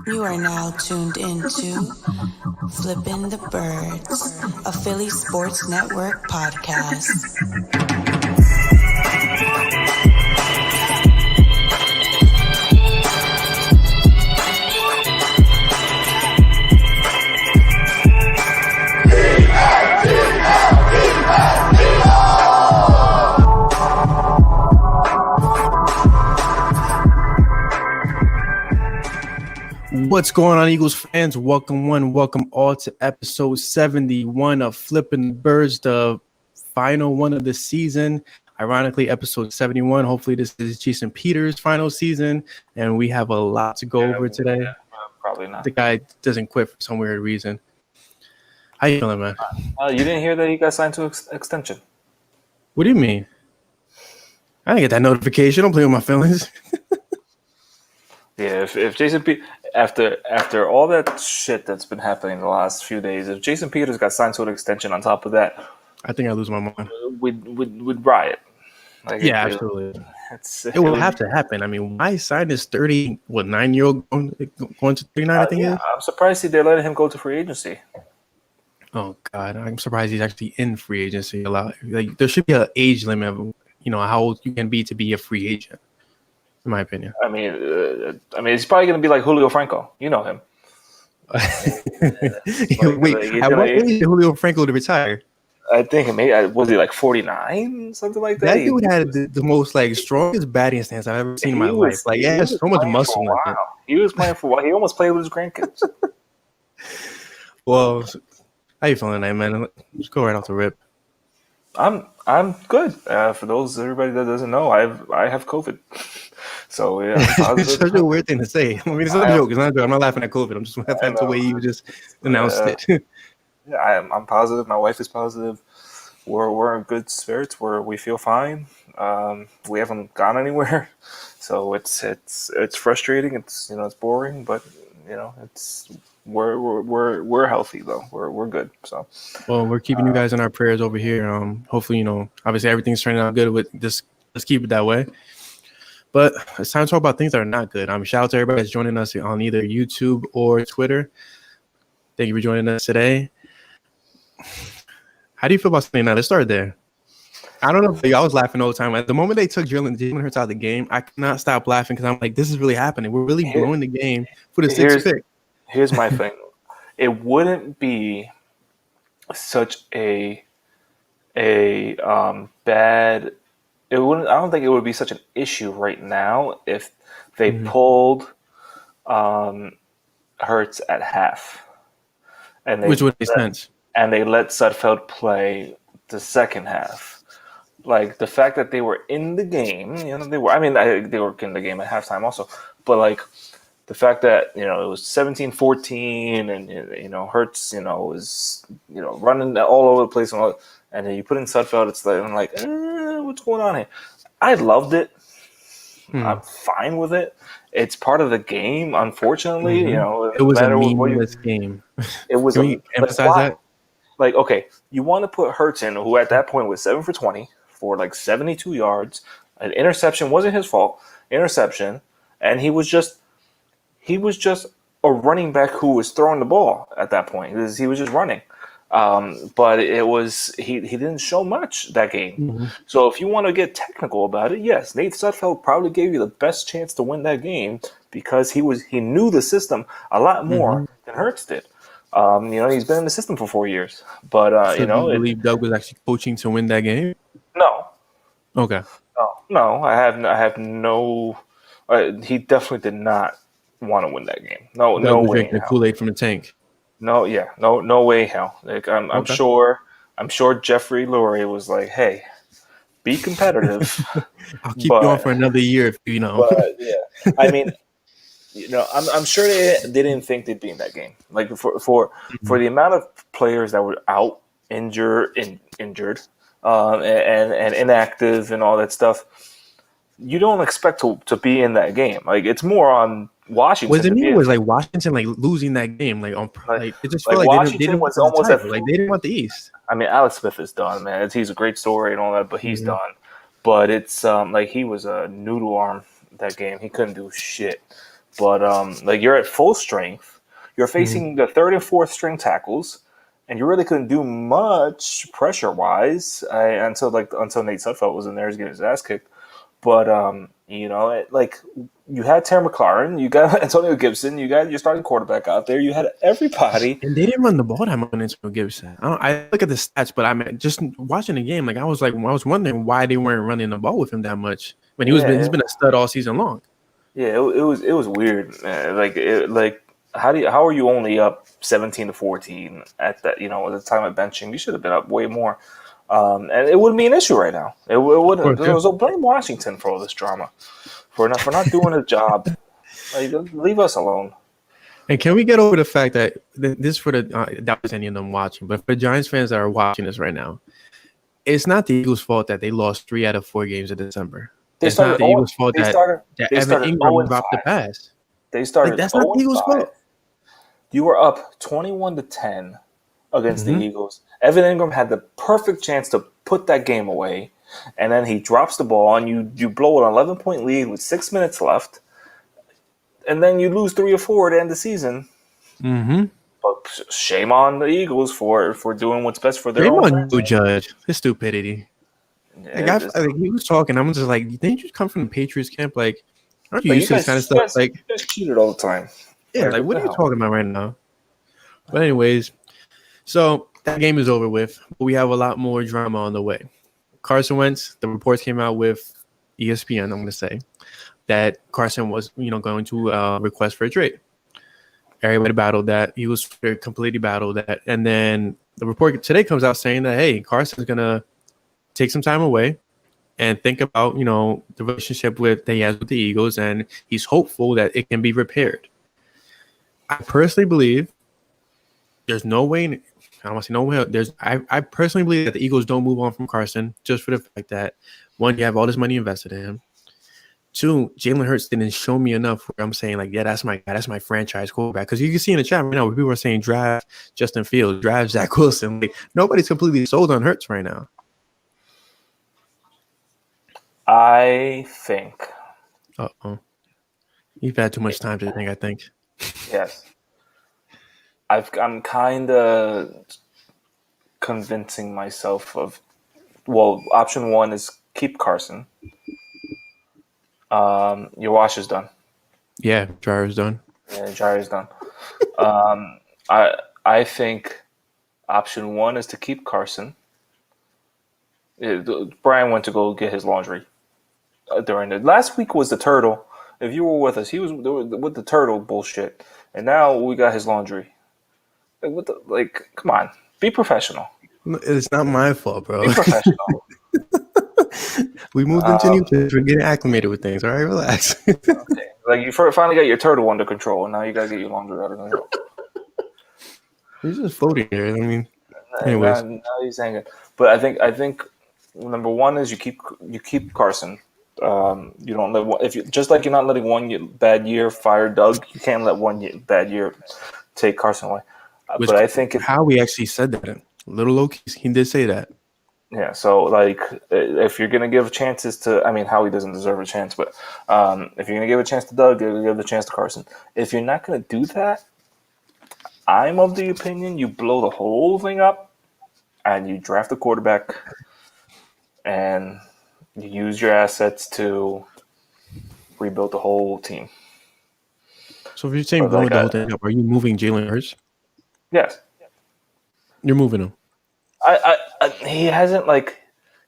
You are now tuned into Flippin the Birds, a Philly Sports Network podcast. What's going on, Eagles fans? Welcome all to episode 71 of Flippin the Birds, the final one of the season. Ironically, episode 71. Hopefully, this is Jason Peters' final season, and we have a lot to go over today. Probably not. The guy doesn't quit for some weird reason. How you feeling, man? You didn't hear that he got signed to extension? What do you mean? I didn't get that notification. Don't play with my feelings. Yeah, if Jason after all that shit that's been happening the last few days, if Jason Peters got signed to an extension on top of that, I think I lose my mind. We'd riot. Like, absolutely. It will have to happen. I mean, why sign this 9-year-old going to 39? I think. Yeah, I'm surprised they're letting him go to free agency. Oh God, I'm surprised he's actually in free agency a lot. Like, there should be an age limit of, how old you can be to be a free agent. In my opinion. I mean, it's probably going to be like Julio Franco. You know him. Wait, at what age did Julio Franco to retire? I think was he like 49, something like that. That dude had the most strongest batting stance I've ever seen in my life. Like, he has so much muscle in it. He was playing for a while. He almost played with his grandkids. Well, how you feeling tonight, man? Let's go right off the rip. I'm good. For everybody that doesn't know, I have COVID. So yeah, it's such a weird thing to say. I mean, it's not a joke. It's not a joke. I'm not laughing at COVID. I'm just laughing at the way you just announced it. Yeah, I'm positive. My wife is positive. We're in good spirits. We feel fine. We haven't gone anywhere, so it's frustrating. It's boring, but we're healthy though. We're good. So well, we're keeping you guys in our prayers over here. Hopefully, obviously everything's turning out good with this. Let's keep it that way. But it's time to talk about things that are not good. Shout out to everybody that's joining us on either YouTube or Twitter. Thank you for joining us today. How do you feel about Sunday night? Let's start there. I don't know if I was laughing all the time. At the moment they took Jalen Hurts out of the game, I could not stop laughing because I'm like, this is really happening. We're really blowing the game for the sixth pick. Here's my thing. It wouldn't be such a bad. It wouldn't. I don't think it would be such an issue right now if they pulled Hurts at half, which would make sense. And they let Sudfeld play the second half. Like, the fact that they were in the game, they were. I mean, they were in the game at halftime also, but the fact that it was 17-14 and Hurts was running all over the place and then you put in Sudfeld, it's like I'm like, what's going on here? I loved it. I'm fine with it. It's part of the game. Unfortunately, it was a meaningless game. It was. Can we emphasize that? Like, okay, you want to put Hurts in, who at that point was 7 for 20 for 72 yards. An interception wasn't his fault. Interception, and he was just a running back who was throwing the ball at that point. He was just running. But it was he didn't show much that game. Mm-hmm. So if you want to get technical about it, yes, Nate Sudfeld probably gave you the best chance to win that game because he knew the system a lot more than Hurts did. He's been in the system for 4 years. But do you believe Doug was actually coaching to win that game? No. Okay. No. I have no. He definitely did not want to win that game. No way. Drinking the Kool-Aid from the tank. No way, hell. I'm sure Jeffrey Lurie was like, hey, be competitive. I'll keep you on for another year if But yeah, I mean, I'm sure they didn't think they'd be in that game. Like for the amount of players that were out, injured, and inactive and all that stuff, you don't expect to be in that game. Like, it's more on Washington. Was Washington losing that game? It just felt like Washington they didn't was almost at, they didn't want the East. I mean, Alex Smith is done, man. He's a great story and all that, but he's done. But it's he was a noodle arm that game. He couldn't do shit. But like you're at full strength, you're facing the third and fourth string tackles, and you really couldn't do much pressure wise until Nate Sudfeld was in there getting his ass kicked. But like you had Terry McLaurin, you got Antonio Gibson, you got your starting quarterback out there, you had everybody, and they didn't run the ball that much on Antonio Gibson. I look at the stats, but I mean, just watching the game, like I was wondering why they weren't running the ball with him that much when he's been a stud all season long. Yeah, it was weird, man. How are you only up 17-14 at that? At the time of benching, you should have been up way more. And it wouldn't be an issue right now. It wouldn't. So blame Washington for all this drama, for not doing a job. Like, leave us alone. And can we get over the fact that this for the that was any of them watching, but for Giants fans that are watching this right now, it's not the Eagles' fault that they lost 3 out of 4 games in December. It's not the Eagles' fault that Evan Ingram dropped the pass. They started. That's not the Eagles' fault. You were up 21-10 against the Eagles. Evan Ingram had the perfect chance to put that game away, and then he drops the ball, and you blow an 11-point lead with 6 minutes left, and then you lose 3 or 4 at the end of the season. Mm-hmm. But shame on the Eagles for doing what's best for their own. Shame on you, Judge. His stupidity. Yeah, he was talking. I'm just like, didn't you come from the Patriots camp? Like, aren't you used to this kind of stuff? You guys cheated all the time. Yeah, like what are you talking about right now? But anyways, so that game is over with. But we have a lot more drama on the way. Carson Wentz, the reports came out with ESPN, I'm going to say, that Carson was, going to request for a trade. Everybody battled that. He was completely battled that. And then the report today comes out saying that, hey, Carson's going to take some time away and think about, the relationship that he has with the Eagles, and he's hopeful that it can be repaired. I personally believe there's no way. I don't want to say no way. I personally believe that the Eagles don't move on from Carson just for the fact that, one, you have all this money invested in him. 2, Jalen Hurts didn't show me enough where I'm saying, like, yeah, that's my guy. That's my franchise quarterback. Because you can see in the chat right now where people are saying draft Justin Fields, draft Zach Wilson. Like, nobody's completely sold on Hurts right now. I think. Uh-oh. You've had too much time to think, I think. Yes. I'm kind of convincing myself of, option 1 is keep Carson. Your wash is done. Yeah, dryer's done. Yeah, dryer's done. I think option 1 is to keep Carson. Brian went to go get his laundry during the last week was the turtle. If you were with us, he was with the turtle bullshit, and now we got his laundry. Come on, be professional. It's not my fault, bro. Be professional. We moved into new place. We're getting acclimated with things. All right, relax. Okay. Like you finally got your turtle under control, and now you gotta get your laundry out of control. He's just floating here. I mean, anyways, now he's hanging. But I think number 1 is you keep Carson. You don't let just like you're not letting one bad year fire Doug, you can't let one bad year take Carson away. But I think Howie actually said that. A little low key, he did say that. Yeah, so like if you're gonna give chances to, Howie doesn't deserve a chance, but if you're gonna give a chance to Doug, you're gonna give the chance to Carson. If you're not gonna do that, I'm of the opinion you blow the whole thing up and you draft a quarterback and you use your assets to rebuild the whole team. So if you're saying blowing the whole thing up, are you moving Jalen Hurts? Yes. You're moving him. He hasn't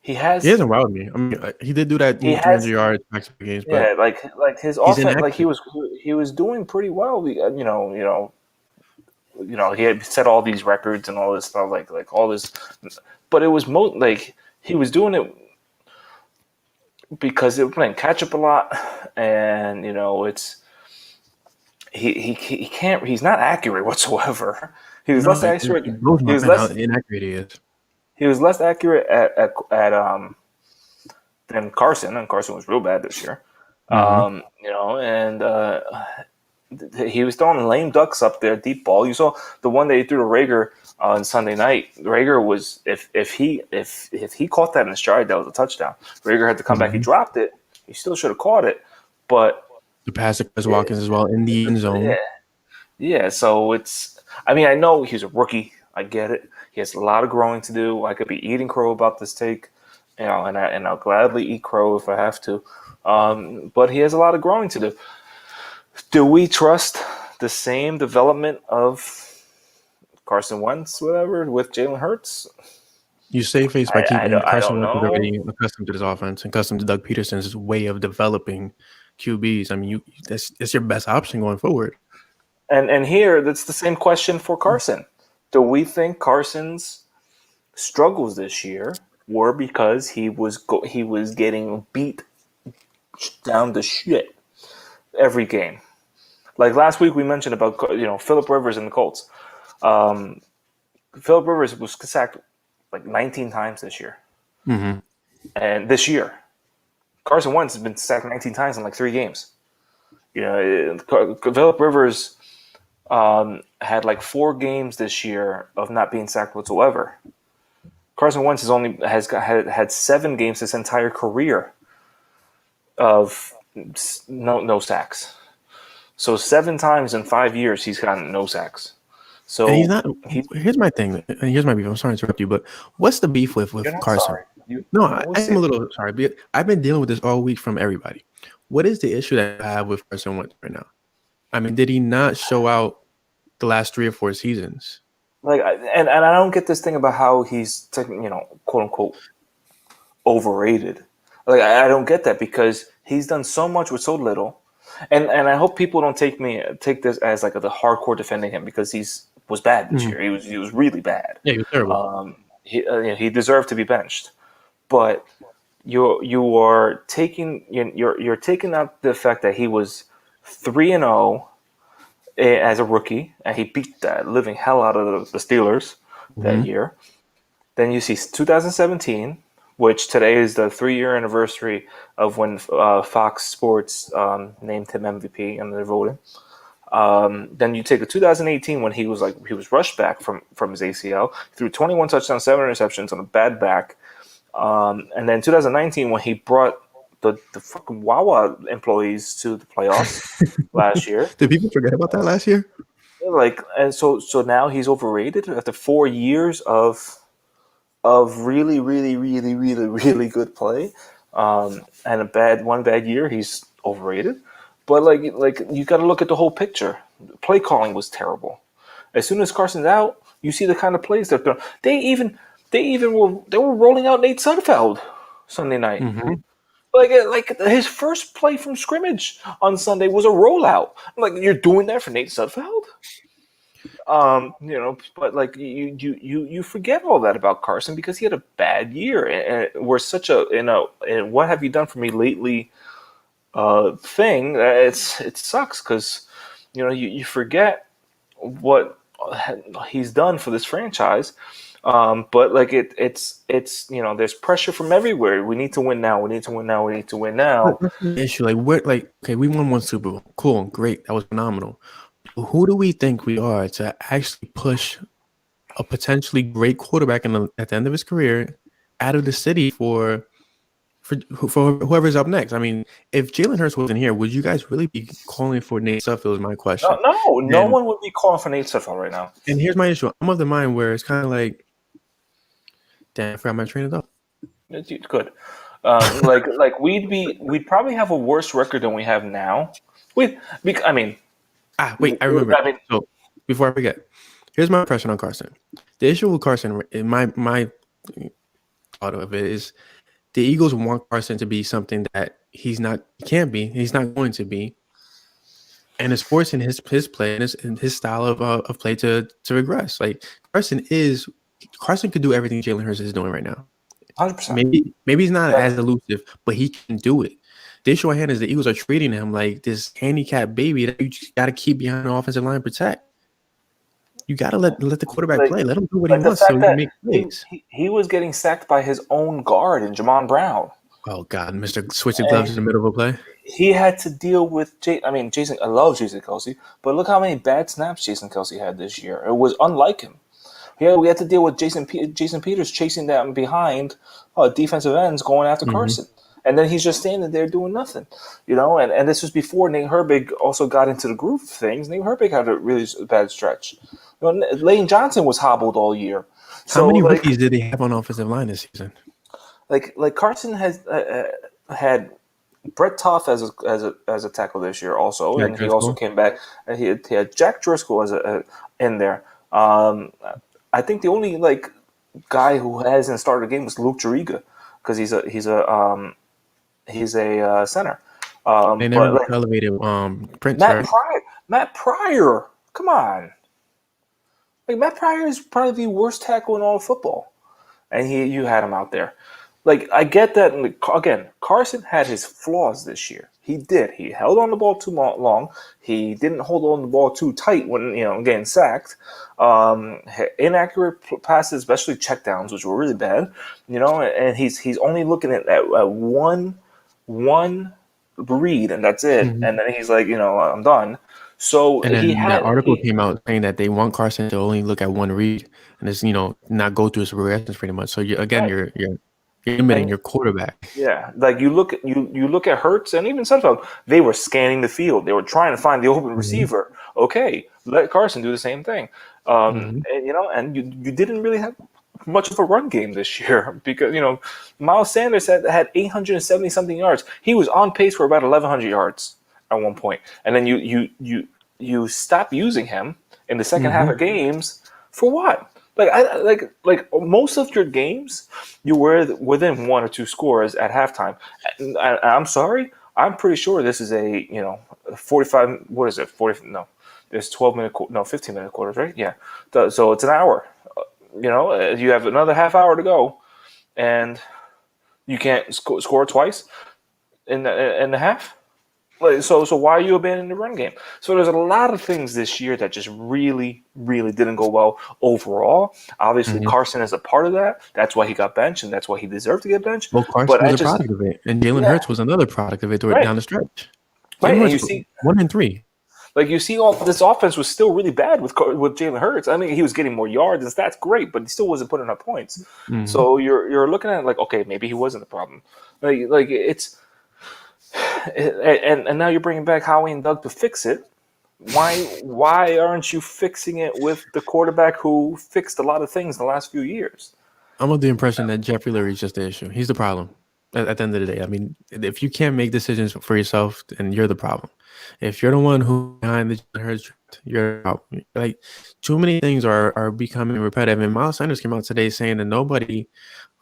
he hasn't wowed me. I mean, he did do that 300 yards max games, but yeah, like his offense, like he was doing pretty well. He had set all these records and all this stuff, like all this, but it was he was doing it because they were playing catch up a lot, and it's he can't. He's not accurate whatsoever. He was less accurate. He was less inaccurate. He is. He was less accurate at than Carson, and Carson was real bad this year. And he was throwing lame ducks up there, deep ball. You saw the one that he threw to Rager on Sunday night. Rager was if he caught that in stride, that was a touchdown. Rager had to come back. He dropped it. He still should have caught it, but The pass to Chris Watkins as well in the end zone. Yeah. So I know he's a rookie. I get it. He has a lot of growing to do. I could be eating crow about this take, and I'll gladly eat crow if I have to. But he has a lot of growing to do. Do we trust the same development of Carson Wentz, whatever, with Jalen Hurts? You save face by keeping I Carson don't Wentz know. already accustomed to this offense and accustomed to Doug Peterson's way of developing QBs. I mean, that's your best option going forward. And here, that's the same question for Carson. Do we think Carson's struggles this year were because he was getting beat down to shit every game? Like last week, we mentioned about Phillip Rivers and the Colts. Phillip Rivers was sacked like 19 times this year, and this year, Carson Wentz has been sacked 19 times in like 3 games. Phillip Rivers had like 4 games this year of not being sacked whatsoever. Carson Wentz has had 7 games this entire career of no sacks. So 7 times in 5 years he's gotten no sacks. So he's not. Here's my thing. Here's my beef. I'm sorry to interrupt you, but what's the beef with Carson? I'm a little sorry. But I've been dealing with this all week from everybody. What is the issue that I have with Carson Wentz right now? I mean, did he not show out the last 3 or 4 seasons? Like, and I don't get this thing about how he's, quote unquote, overrated. Like, I don't get that because he's done so much with so little, and I hope people don't take this as like the hardcore defending him because he was bad this year. He was really bad. Yeah, he was terrible. He deserved to be benched, but you're taking out the fact that he was 3-0 as a rookie, and he beat that living hell out of the Steelers that year. Then you see 2017, which today is the 3-year anniversary of when Fox Sports named him MVP and they're voting. Then you take a 2018 when he was rushed back from his ACL, threw 21 touchdowns, 7 interceptions on a bad back. And then 2019 when he brought the fucking Wawa employees to the playoffs last year. Did people forget about that last year? So now he's overrated after 4 years of really, really, really, really, really good play, and one bad year he's overrated. But like you got to look at the whole picture. Play calling was terrible. As soon as Carson's out, you see the kind of plays they're throwing. They were rolling out Nate Sudfeld Sunday night. Like his first play from scrimmage on Sunday was a rollout. I'm like, you're doing that for Nate Sudfeld? But like you forget all that about Carson because he had a bad year, and we're such a and what have you done for me lately thing. It sucks because you forget what he's done for this franchise. But like it's there's pressure from everywhere. We need to win now. We need to win now. We need to win now. Issue okay, we won 1 Super Bowl. Cool, great, that was phenomenal. Who do we think we are to actually push a potentially great quarterback at the end of his career out of the city for whoever's up next? I mean, if Jalen Hurts wasn't here, would you guys really be calling for Nate Sudfeld? Is my question. No one would be calling for Nate Sudfeld right now. And here's my issue. I'm of the mind where it's kind of like, damn, I forgot my train of thought. Good. We'd probably have a worse record than we have now. I remember. So before I forget, here's my impression on Carson. The issue with Carson, in my thought of it, is the Eagles want Carson to be something that he's not. He can't be. He's not going to be. And it's forcing his play and his style of play to regress. Like Carson could do everything Jalen Hurts is doing right now. 100%. Maybe he's not as elusive, but he can do it. The issue at hand is the Eagles are treating him like this handicapped baby that you just got to keep behind the offensive line and protect. You got to let the quarterback play. Let him do what he wants so he can make plays. He was getting sacked by his own guard in Jamon Brown. Oh, God. Mr. Switching gloves in the middle of a play. He had to deal with Jason. I love Jason Kelce, but look how many bad snaps Jason Kelce had this year. It was unlike him. We had to deal with Jason Peters chasing down behind defensive ends going after Carson. and then he's just standing there doing nothing, And this was before Nate Herbig also got into the groove of things. Nate Herbig had a really bad stretch. Lane Johnson was hobbled all year. How many rookies did he have on offensive line this season? Like Carson has had Brett Toth as a tackle this year also, Jack and Driscoll. he also came back. And he had Jack Driscoll as in there. I think the only guy who hasn't started a game was Luke Juriga because he's a center. They never elevated Prince. Matt Pryor. Come on, Matt Pryor is probably the worst tackle in all of football, and you had him out there. I get that. Again, Carson had his flaws this year. He did. He held on the ball too long. He didn't hold on the ball too tight when getting sacked. Inaccurate passes, especially checkdowns, which were really bad. And he's only looking at one read, and that's it. Mm-hmm. And then he's like, I'm done. So and then that article came out saying that they want Carson to only look at one read and just not go through his progressions pretty much. So you're limiting your quarterback. Yeah, you look at Hurts and even Sudfeld. They were scanning the field. They were trying to find the open receiver. Okay, let Carson do the same thing. And you didn't really have much of a run game this year because Miles Sanders had 870 something yards. He was on pace for about 1,100 yards at one point, and then you stop using him in the second half of games for what? Like most of your games, you were within one or two scores at halftime. And I'm sorry, I'm pretty sure this is a 45. What is it? 40? No, there's 15-minute quarters, right? Yeah. So it's an hour. You have another half hour to go, and you can't score twice in the half. So why are you abandoning the run game? So there's a lot of things this year that just really, really didn't go well overall. Obviously, Carson is a part of that. That's why he got benched, and that's why he deserved to get benched. Well, Carson was a product of it, and Jalen Hurts was another product of it down the stretch. Right, and you see 1-3. You see, all this offense was still really bad with Jalen Hurts. I mean, he was getting more yards and stats, great, but he still wasn't putting up points. Mm-hmm. So you're looking at it okay, maybe he wasn't the problem. It's. And now you're bringing back Howie and Doug to fix it. Why aren't you fixing it with the quarterback who fixed a lot of things in the last few years? I'm of the impression that Jeffrey Lurie is just the issue. He's the problem at the end of the day. I mean, if you can't make decisions for yourself, then you're the problem. If you're the one who behind the Hurts, you're the problem. Too many things are becoming repetitive. And Miles Sanders came out today saying that nobody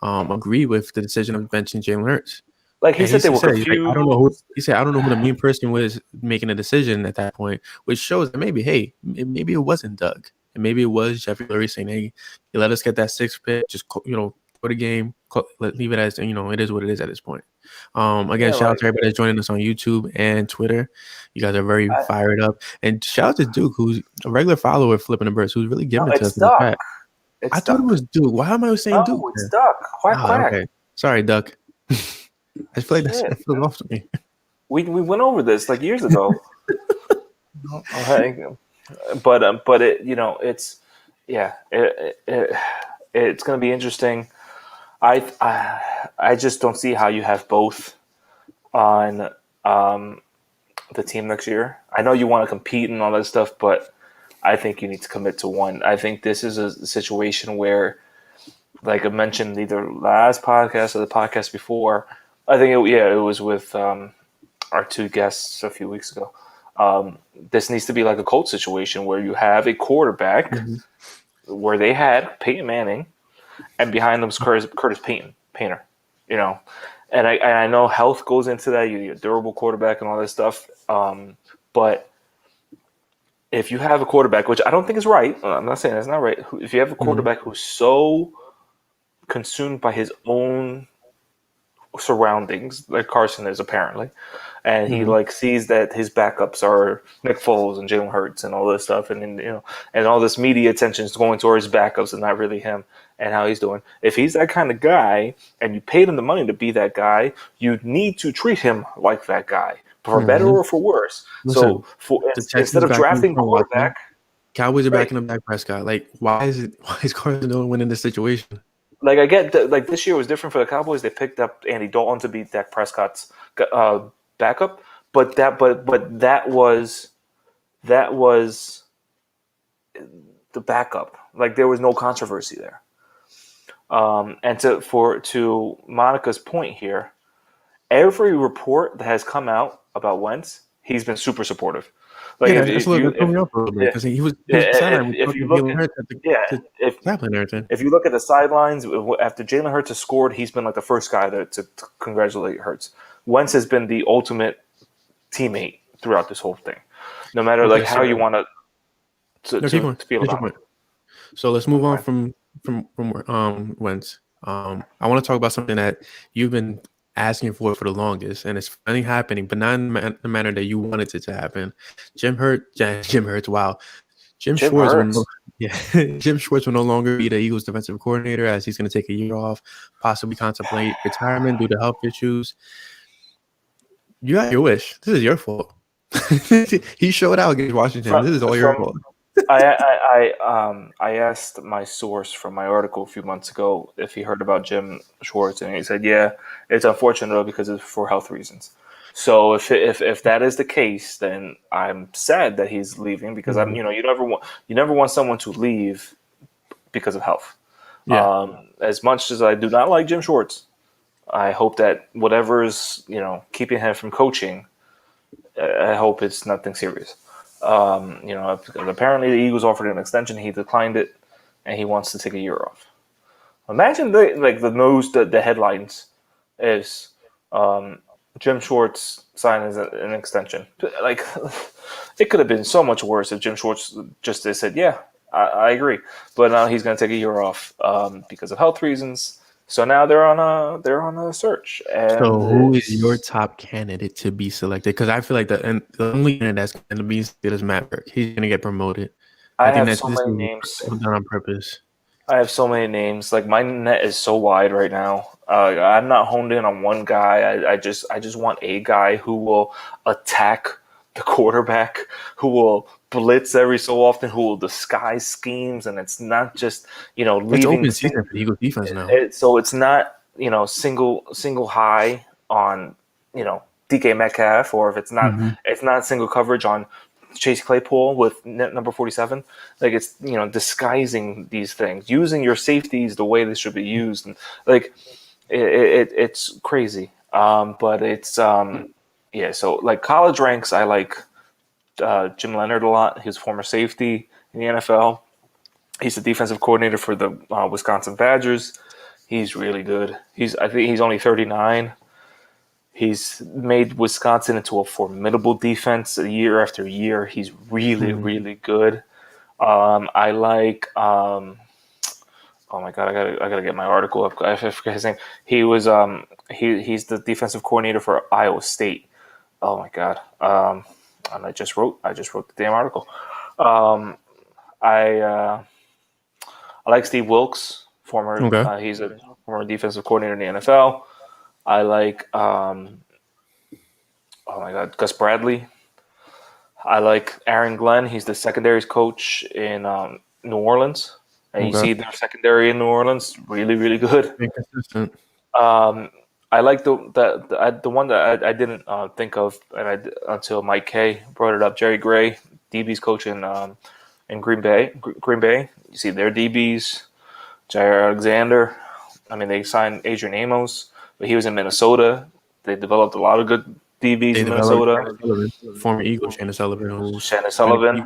agreed with the decision of benching Jalen Hurts. He said they were confused. I don't know who the main person was making a decision at that point, which shows that maybe it wasn't Doug, and maybe it was Jeffrey Lurie saying, "Hey, you let us get that 6th pick, just for the game, leave it as it is what it is at this point." Again, shout out to everybody that's joining us on YouTube and Twitter. You guys are very fired up, and shout out to Duke, who's a regular follower of Flippin the Birds, who's really giving it to us. I thought it was Duke. Why am I saying Duke? It's Duck. Quack. Okay. Sorry, Duck. I feel like that feels off to me. We went over this years ago. But it it's going to be interesting. I just don't see how you have both on the team next year. I know you want to compete and all that stuff, but I think you need to commit to one. I think this is a situation where, like I mentioned, either last podcast or the podcast before. I think it was with our two guests a few weeks ago. This needs to be like a Colts situation where you have a quarterback where they had Peyton Manning, and behind them is Curtis Painter. And I know health goes into that. You need a durable quarterback and all this stuff. But if you have a quarterback, which I don't think is right, I'm not saying that's not right. If you have a quarterback who's so consumed by his own surroundings, like Carson is apparently, and he sees that his backups are Nick Foles and Jalen Hurts and all this stuff, and all this media attention is going towards backups and not really him and how he's doing. If he's that kind of guy and you paid him the money to be that guy, you need to treat him like that guy, for better or for worse. Listen, so instead of drafting quarterback, Cowboys are backing up Dak Prescott. Why is Carson Wentz winning this situation? like I get like this year was different for the Cowboys. They picked up Andy Dalton to be Dak Prescott's backup, but that was the backup. Like there was no controversy there. And to Monica's point here, every report that has come out about Wentz, he's been super supportive. Like yeah, that's what threw me off a little bit because he was sidelined. if you look if you look at the sidelines after Jalen Hurts has scored, he's been like the first guy to congratulate Hurts. Wentz has been the ultimate teammate throughout this whole thing, no matter like how you want to feel about it. So let's move on from Wentz. I want to talk about something that you've been asking for the longest, and it's finally happening, but not in the manner that you wanted it to happen. Jim Schwartz. Wow, Jim Schwartz will no longer be the Eagles defensive coordinator, as he's going to take a year off, possibly contemplate retirement due to health issues. You got your wish. This is your fault. He showed out against Washington. This is all your fault. I asked my source from my article a few months ago if he heard about Jim Schwartz, and he said, "Yeah, it's unfortunate though because it's for health reasons." So if that is the case, then I'm sad that he's leaving because you never want someone to leave because of health. Yeah. As much as I do not like Jim Schwartz, I hope that whatever's keeping him from coaching, I hope it's nothing serious. Apparently the Eagles offered an extension. He declined it, and he wants to take a year off. Imagine the headlines is Jim Schwartz signs an extension. Like it could have been so much worse if Jim Schwartz just said, "Yeah, I agree," but now he's going to take a year off because of health reasons. So now they're on a search. And so who is your top candidate to be selected? Because I feel like the only candidate that's going to be selected is Matt Burke. He's going to get promoted. I think that's so many names done on purpose. I have so many names. Like my net is so wide right now. I'm not honed in on one guy. I just want a guy who will attack the quarterback, who will blitz every so often, who will disguise schemes, and it's not just leaving. It's open season for the Eagles defense now. So it's not single high on DK Metcalf, or if it's not it's not single coverage on Chase Claypool with net number 47. Like it's disguising these things, using your safeties the way they should be used, and like it's crazy. But it's So like college ranks, I like Jim Leonard a lot. He's a former safety in the NFL. He's the defensive coordinator for the Wisconsin Badgers. He's really good. I think he's only 39. He's made Wisconsin into a formidable defense year after year. He's really, really good. I like. Oh my god! I gotta get my article up. I forget his name. He was he's the defensive coordinator for Iowa State. Oh my god! And I just wrote the damn article. I like Steve Wilkes, former. Okay. He's a former defensive coordinator in the NFL. I like, oh my God, Gus Bradley. I like Aaron Glenn. He's the secondaries coach in New Orleans. And you see their secondary in New Orleans, really, really good. Inconsistent. I like the one that I didn't think of until Mike Kay brought it up. Jerry Gray, DB's coach in Green Bay. You see their DBs, Jair Alexander. I mean, they signed Adrian Amos. But he was in Minnesota. They developed a lot of good DBs in Minnesota. Former Eagle Shannon Sullivan.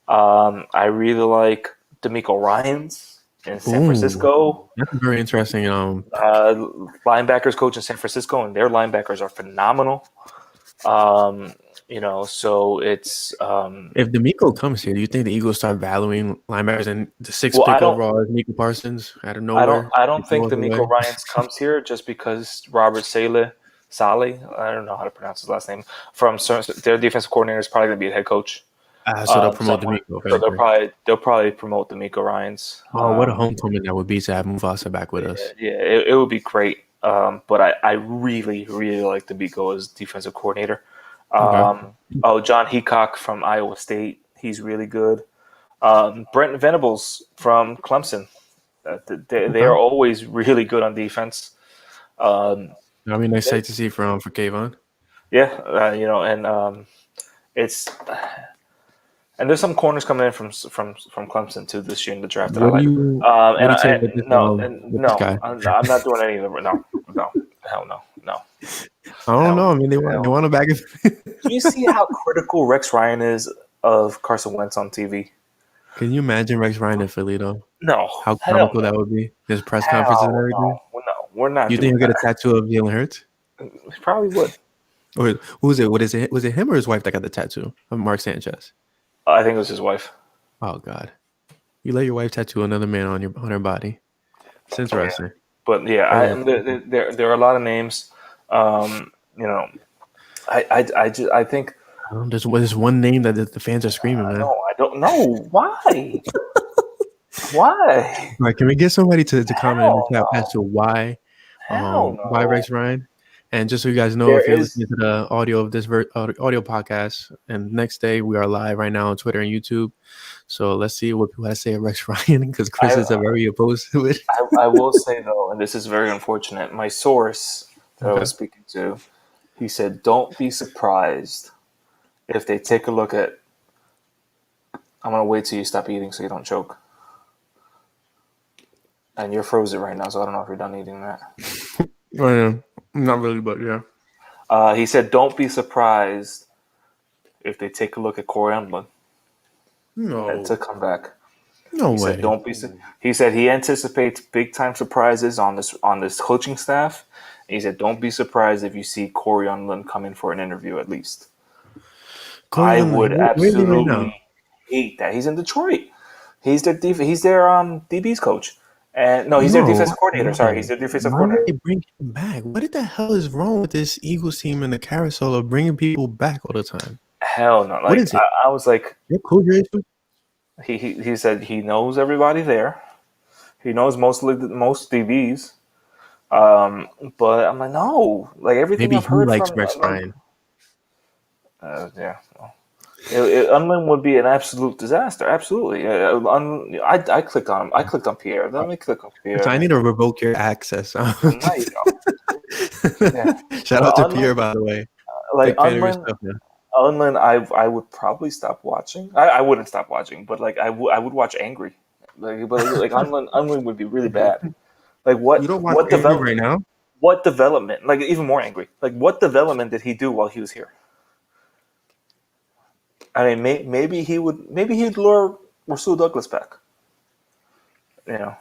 I really like D'Amico Ryans in San Francisco. That's very interesting. Linebackers coach in San Francisco, and their linebackers are phenomenal. So it's if D'Amico comes here, do you think the Eagles start valuing linebackers and the sixth pick overall is Nico Parsons out of nowhere? I don't think D'Amico Ryans comes here just because Robert Saleh, I don't know how to pronounce his last name, from their defensive coordinator is probably going to be a head coach. So they'll promote D'Amico. Okay. So they'll probably promote D'Amico Ryans. Oh, what a homecoming that would be to have Mufasa back with us. Yeah, it would be great. But I really, really like D'Amico as defensive coordinator. John Heacock from Iowa State. He's really good. Brent Venables from Clemson. They are always really good on defense. I mean, nice sight to see for Kayvon. Yeah, it's and there's some corners coming in from Clemson too this year in the draft that I What do like. you what do you say with this guy? I'm not doing any of it. No, hell no. I don't know. I mean, they want to back it. Do you see how critical Rex Ryan is of Carson Wentz on TV? Can you imagine Rex Ryan in Philly though? No, How comical that would be. His press conferences and everything. No, we're not. You think he'll get a tattoo of Jalen Hurts? He probably would. Or who was it? Was it him or his wife that got the tattoo of Mark Sanchez? I think it was his wife. Oh God, you let your wife tattoo another man on her body. It's interesting. But yeah, there are a lot of names. I think there's one name that the fans are screaming, man. No, I don't know why. Why? Right, can we get somebody to comment in the chat as to why why Rex Ryan? And just so you guys know, if you're listening to the audio of this audio podcast, and next day we are live right now on Twitter and YouTube. So let's see what people have to say of Rex Ryan, because Chris is very opposed to it. I will say though, and this is very unfortunate, my source that I was speaking to, he said, don't be surprised if they take a look at. I'm gonna wait till you stop eating so you don't choke. And you're frozen right now, so I don't know if you're done eating that. Not really, but yeah. He said, don't be surprised if they take a look at Corey Unlin. No. To come back. No he way. Said, don't be. He said he anticipates big time surprises on this coaching staff. And he said, don't be surprised if you see Corey Unlin come in for an interview at least. I would absolutely hate that. He's in Detroit. He's their DB's coach. And no, he's their defensive coordinator. Sorry, he's their defensive coordinator. Why did they bring him back? What the hell is wrong with this Eagles team and the carousel of bringing people back all the time? Hell no! Like, what is it? I was like, he said he knows everybody there. He knows most DBs. But I'm like, no, like everything maybe I've heard likes from Rex Ryan. Yeah. Unlin would be an absolute disaster. Absolutely. I clicked on him. I clicked on Pierre. Let me click on Pierre. So I need to revoke your access. There you go. Yeah. Shout out to Pierre, by the way. Like Unlin, I would probably stop watching. I wouldn't stop watching, but like I would watch angry. Like Unlin would be really bad. Like what? You don't watch angry right now? What development? Like even more angry. Like what development did he do while he was here? I mean, maybe he'd lure Rasul Douglas back. We're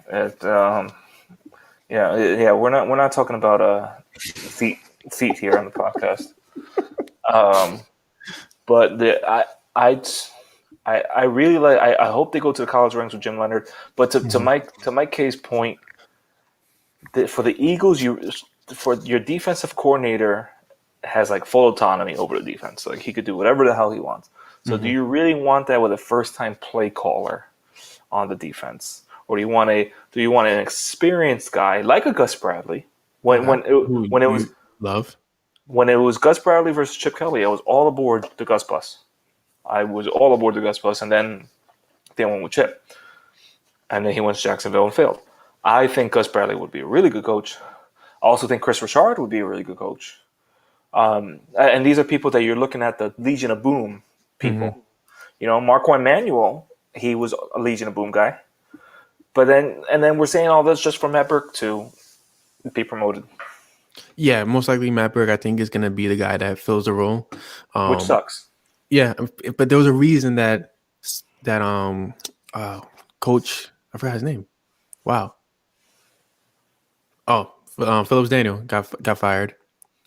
not talking about feet here on the podcast. But I really like. I hope they go to the college ranks with Jim Leonhard. But to Mike K's point, for the Eagles, for your defensive coordinator has like full autonomy over the defense. Like he could do whatever the hell he wants. So do you really want that with a first-time play caller on the defense, or do you want an experienced guy like a Gus Bradley? When it was Gus Bradley versus Chip Kelly, I was all aboard the Gus bus. And then they went with Chip, and then he went to Jacksonville and failed. I think Gus Bradley would be a really good coach. I also think Chris Richard would be a really good coach. And these are people that you're looking at the Legion of Boom people. Marquand Manuel, he was a Legion of Boom guy. But then we're saying all this just for Matt Burke to be promoted. Yeah, most likely Matt Burke, I think, is going to be the guy that fills the role. Which sucks. Yeah, but there was a reason that coach, I forgot his name. Wow. Oh, Phillips Daniel got fired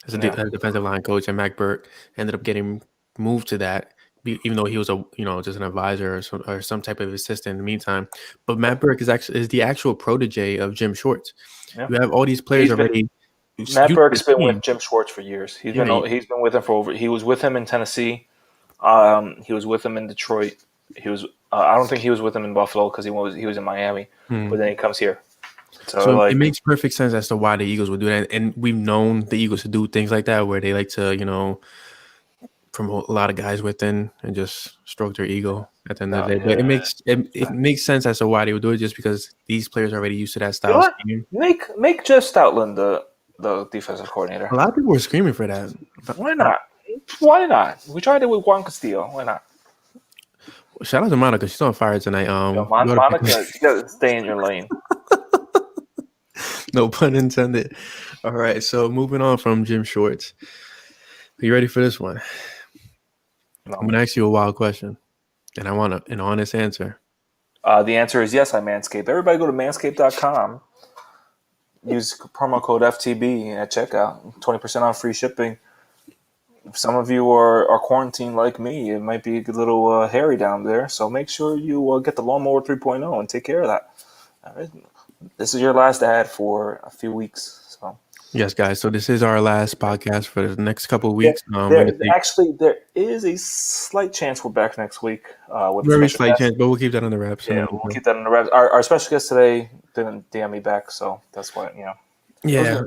as a defensive line coach, and Matt Burke ended up getting moved to that, even though he was just an advisor or some type of assistant in the meantime. But Matt Burke is the actual protege of Jim Schwartz. Yeah. You have all these players already. Matt Burke's been with Jim Schwartz for years. He's been with him for over. He was with him in Tennessee. He was with him in Detroit. He was. I don't think he was with him in Buffalo because he was in Miami. But then he comes here. So it makes perfect sense as to why the Eagles would do that. And we've known the Eagles to do things like that, where they like to, promote a lot of guys within and just stroke their ego at the end of the day. But it makes sense as to why they would do it, just because these players are already used to that style of scheme. Make Jeff Stoutland the defensive coordinator. A lot of people were screaming for that. Why not? Why not? We tried it with Juan Castillo. Why not? Shout out to Monica. She's on fire tonight. Monica, you gotta stay in your lane. No pun intended. All right, so moving on from Jim Schwartz. Are you ready for this one? No. I'm going to ask you a wild question, and I want an honest answer. The answer is yes, I manscape. Everybody go to manscape.com. Use promo code FTB at checkout. 20% off free shipping. If some of you are quarantined like me, it might be a little hairy down there. So make sure you get the Lawnmower 3.0 and take care of that. All right. This is your last ad for a few weeks. So. Yes, guys. So this is our last podcast for the next couple of weeks. There is a slight chance we're back next week. With very slight chance, but we'll keep that on the wraps. Yeah, we'll keep that on the wraps. Our special guest today didn't DM me back, so that's why, Yeah,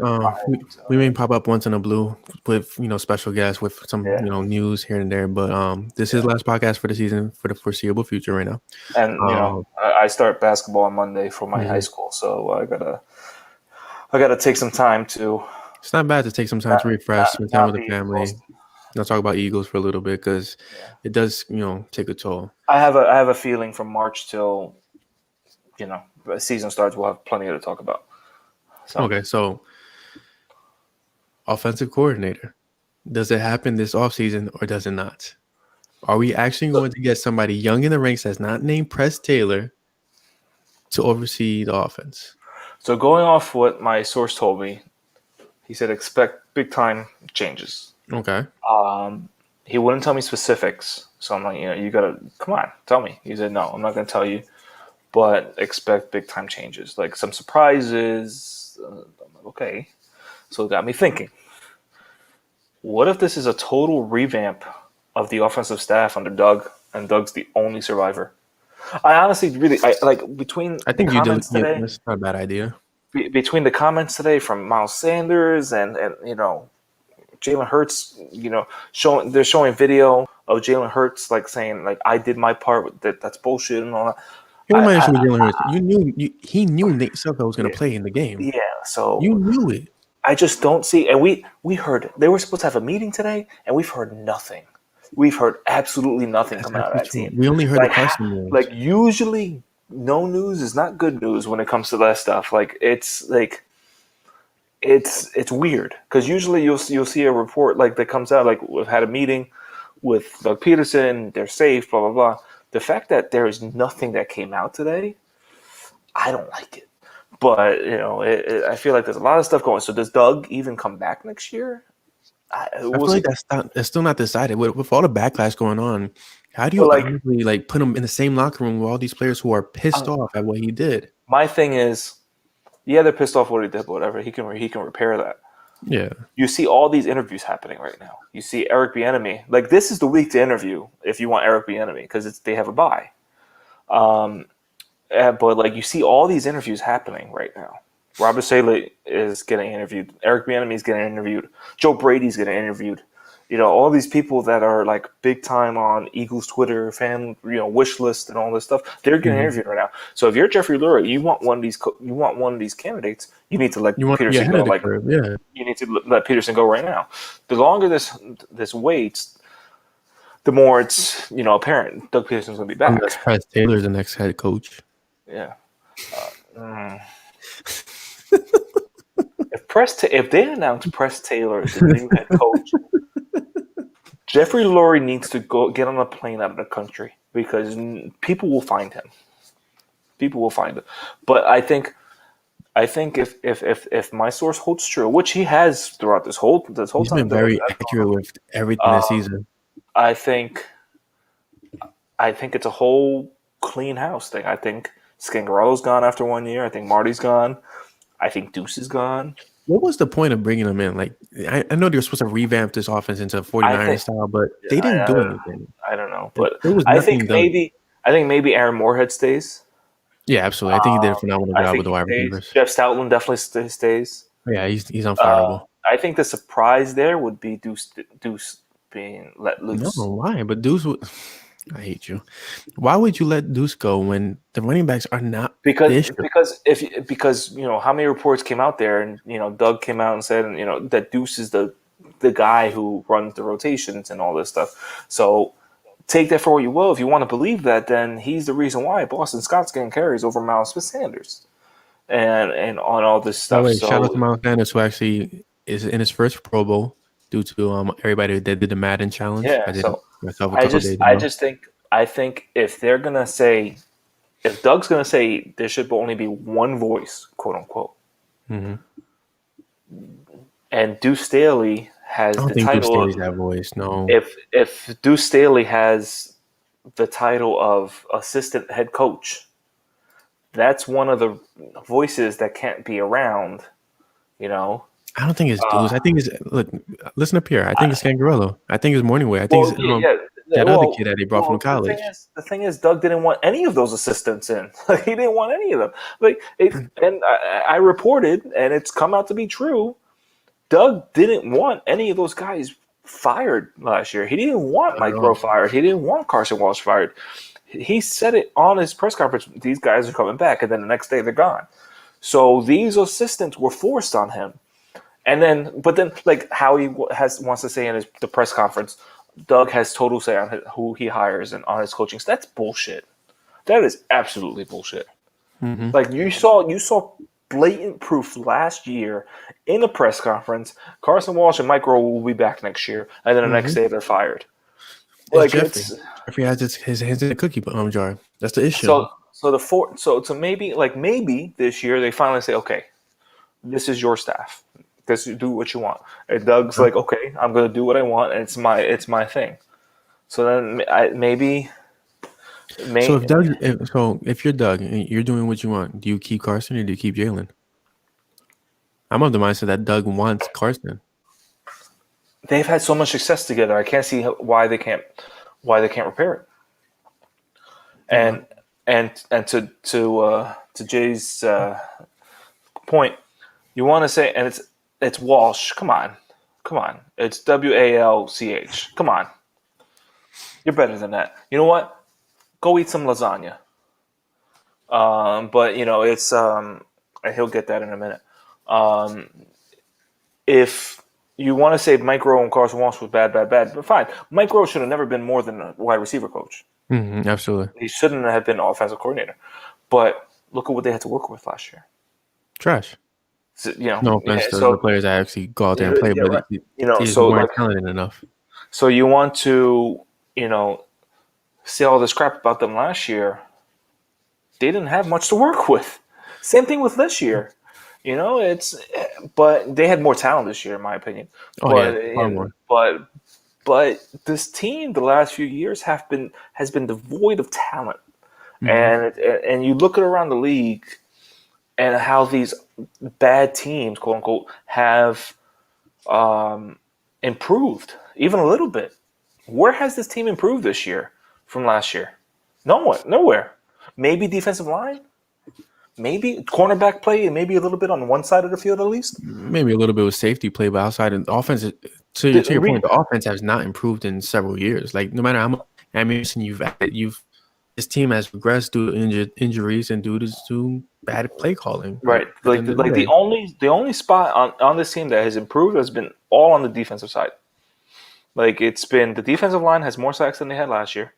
we may pop up once in a blue with special guests with some news here and there, but this is the last podcast for the season for the foreseeable future right now. And I start basketball on Monday for my high school, so I gotta take some time to. It's not bad to take some time to refresh, spend time with the family. Talk about Eagles for a little bit because it does take a toll. I have a feeling from March till the season starts, we'll have plenty to talk about. So. Okay, so offensive coordinator. Does it happen this offseason or does it not? Are we actually going to get somebody young in the ranks that's not named Press Taylor to oversee the offense? So going off what my source told me, he said expect big time changes. Okay. He wouldn't tell me specifics. So I'm like, you got to, come on, tell me. He said, no, I'm not going to tell you, but expect big time changes. Like some surprises. I'm like, okay. So it got me thinking. What if this is a total revamp of the offensive staff under Doug, and Doug's the only survivor? I honestly between I think the comments today, that's not a bad idea. Between the comments today from Miles Sanders and Jalen Hurts, they're showing video of Jalen Hurts saying I did my part, that's bullshit and all that. Here's my issue with Jalen Hurts. He knew Nate Sudfeld was going to play in the game. Yeah, so you knew it. I just don't see, and we heard they were supposed to have a meeting today, and we've heard nothing. We've heard absolutely nothing coming out of that team. We only heard the Carson news. Usually, no news is not good news when it comes to that stuff. It's weird because usually you'll see a report that comes out we've had a meeting with Doug Peterson, they're safe, blah blah blah. The fact that there is nothing that came out today, I don't like it. But I feel like there's a lot of stuff going. So does Doug even come back next year? I feel like that's still not decided. With all the backlash going on, how do you honestly put him in the same locker room with all these players who are pissed off at what he did? My thing is, they're pissed off what he did, but whatever. He can repair that. Yeah. You see all these interviews happening right now. You see Eric Bieniemy. This is the week to interview if you want Eric Bieniemy because they have a bye. But you see all these interviews happening right now. Robert Saleh is getting interviewed. Eric Bieniemy is getting interviewed. Joe Brady's getting interviewed. All these people that are big time on Eagles Twitter, fan wish list and all this stuff. They're getting interviewed right now. So if you're Jeffrey Lurie, you want one of these candidates. You need to let Peterson go. You need to let Peterson go right now. The longer this waits, the more it's apparent Doug Peterson's going to be back. Unless Press Taylor's the next head coach. Yeah. If they announce Press Taylor as the new head coach, Jeffrey Lurie needs to go get on a plane out of the country because people will find him. People will find him. But I think if my source holds true, which he has throughout this whole He's time, he's been very accurate with everything this season. I think it's a whole clean house thing. I think Scangarello's gone after 1 year. I think Marty's gone. I think Deuce is gone. What was the point of bringing him in? I know they were supposed to revamp this offense into a 49ers style, but they didn't do anything. I don't know, but I think maybe Aaron Moorhead stays. Yeah, absolutely. I think he did a phenomenal job with the wide receivers. Jeff Stoutland definitely stays. Yeah, he's unfireable. I think the surprise there would be Deuce being let No, loose. why? But Deuce would. I hate you. Why would you let Deuce go when the running backs are not the issue? Because how many reports came out there, and Doug came out and said, that Deuce is the guy who runs the rotations and all this stuff. So take that for what you will. If you want to believe that, then he's the reason why Boston Scott's getting carries over Miles Smith Sanders and on all this stuff. By the way, So shout out to Miles Sanders, who actually is in his first Pro Bowl due to everybody that did the Madden challenge. yeah, I did so myself a I couple just days I ago. just think if they're gonna say, if Doug's gonna say there should only be one voice, quote unquote, Mhm. and Deuce Staley has I don't the think Deuce title. Staley's that voice. No, If Deuce Staley has the title of assistant head coach, that's one of the voices that can't be around. I don't think it's Deuce. I think it's look. Listen up here. I think it's Gangarello. I think it's Morningway. I think Well, it's yeah. that other kid that they brought from college. The thing is, Doug didn't want any of those assistants in. Like, he didn't want any of them. And I reported, and it's come out to be true. Doug didn't want any of those guys fired last year. He didn't want Mike Rowe fired. He didn't want Carson Wentz fired. He said it on his press conference. These guys are coming back, and then the next day they're gone. So these assistants were forced on him. But then, like Howie wants to say in the press conference, Doug has total say on who he hires and on his coaching. That's bullshit. That is absolutely bullshit. Mm-hmm. Like you saw blatant proof last year in the press conference. Carson Walsh and Mike Rowe will be back next year, and then the next day they're fired. Like Jeffrey has his hands in the cookie jar. That's the issue. So maybe this year they finally say, okay, this is your staff. Do what you want. And Doug's like, okay, I'm gonna do what I want, and it's my thing. So then maybe. So if you're Doug and you're doing what you want, do you keep Carson or do you keep Jalen? I'm of the mindset that Doug wants Carson. They've had so much success together. I can't see why they can't repair it. And to Jay's point, you want to say, and it's Walsh. Come on. It's Walch. Come on. You're better than that. You know what? Go eat some lasagna. But it's he'll get that in a minute. If you want to say Mike Rowe and Carson Wentz was bad, but fine. Mike Rowe should have never been more than a wide receiver coach. Mm-hmm, absolutely. He shouldn't have been offensive coordinator. But look at what they had to work with last year. Trash. So, no offense to the players that actually go out there and play, but right. they weren't talented enough. So you want to, say all this crap about them last year. They didn't have much to work with. Same thing with this year. But they had more talent this year, in my opinion. Far more. But this team, the last few years, has been devoid of talent, and you look at around the league, and how these bad teams, quote unquote, have improved even a little bit. Where has this team improved this year from last year? Nowhere. Maybe defensive line. Maybe cornerback play, and maybe a little bit on one side of the field at least. Maybe a little bit with safety play, but outside of the offense, to your point, the offense has not improved in several years. Like no matter how much ammunition this team has regressed due to injuries and due to bad play calling. Right, the only spot on this team that has improved has been all on the defensive side. Like it's been the defensive line has more sacks than they had last year.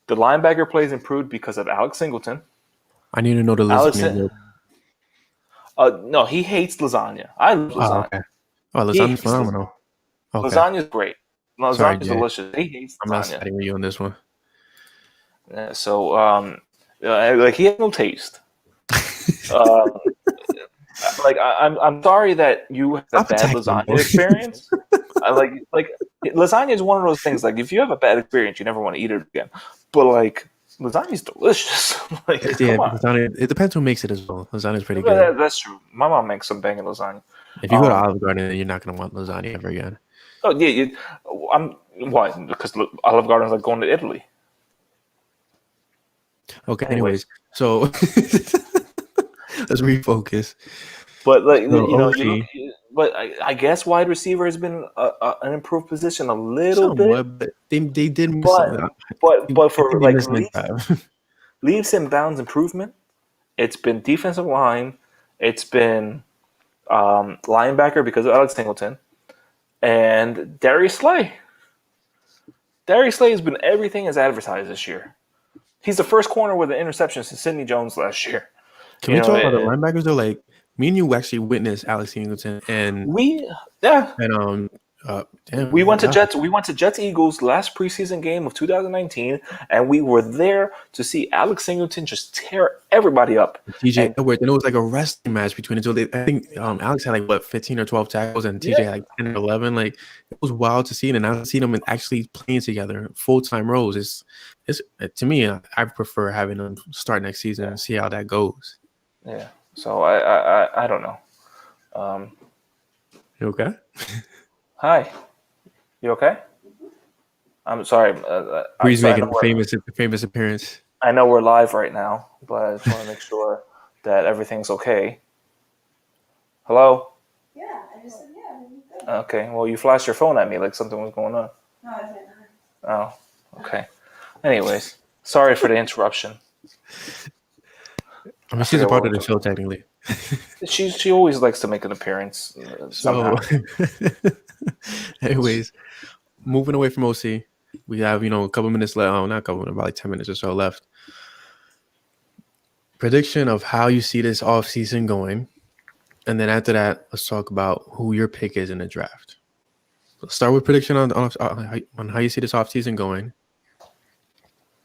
The linebacker plays improved because of Alex Singleton. I need to know the lasagna. No, he hates lasagna. I love lasagna. Okay. Lasagna's phenomenal. Okay. Lasagna's great. Lasagna's delicious. He hates lasagna. I'm not siding with you on this one. Yeah, so, he has no taste. I'm sorry that you have a bad lasagna experience. Lasagna is one of those things. Like, if you have a bad experience, you never want to eat it again. But lasagna's delicious. Lasagna. It depends who makes it as well. Lasagna's pretty good. That's true. My mom makes some banging lasagna. If you go to Olive Garden, you're not going to want lasagna ever again. Oh yeah, why? Because Olive Garden's like going to Italy. Okay. Anyways, so let's refocus. But but I guess wide receiver has been an improved position a little bit. Somewhat, but they did miss But something. but I for think they like missed Nick Bab. leaps and bounds improvement, it's been defensive line, it's been linebacker because of Alex Singleton, and Darius Slay. Darius Slay has been everything as advertised this year. He's the first corner with an interception since Sidney Jones last year. Can we talk about the linebackers though? Like me and you actually witnessed Alex Singleton and we went to Jets. We went to Jets Eagles last preseason game of 2019, and we were there to see Alex Singleton just tear everybody up. TJ Edwards, and it was like a wrestling match between the two. I think Alex had like 15 or 12 tackles, and TJ had like 10 or 11. Like it was wild to see, and now to see them actually playing together, full time roles. It's to me, I prefer having them start next season and see how that goes. Yeah. So I don't know. You okay? Hi. You okay? I'm sorry. Bree's making a famous appearance. I know we're live right now, but I just want to make sure that everything's okay. Hello? Yeah, I just said yeah. Okay. Well, you flashed your phone at me like something was going on. No, I said no. Oh, okay. Anyways, sorry for the interruption. I mean, she's a part of the show technically. She always likes to make an appearance somehow. So, anyways, moving away from OC, we have a couple minutes left. Oh, not a couple minutes, about like 10 minutes or so left. Prediction of how you see this offseason going, and then after that, let's talk about who your pick is in the draft. Let's start with prediction on how you see this offseason going.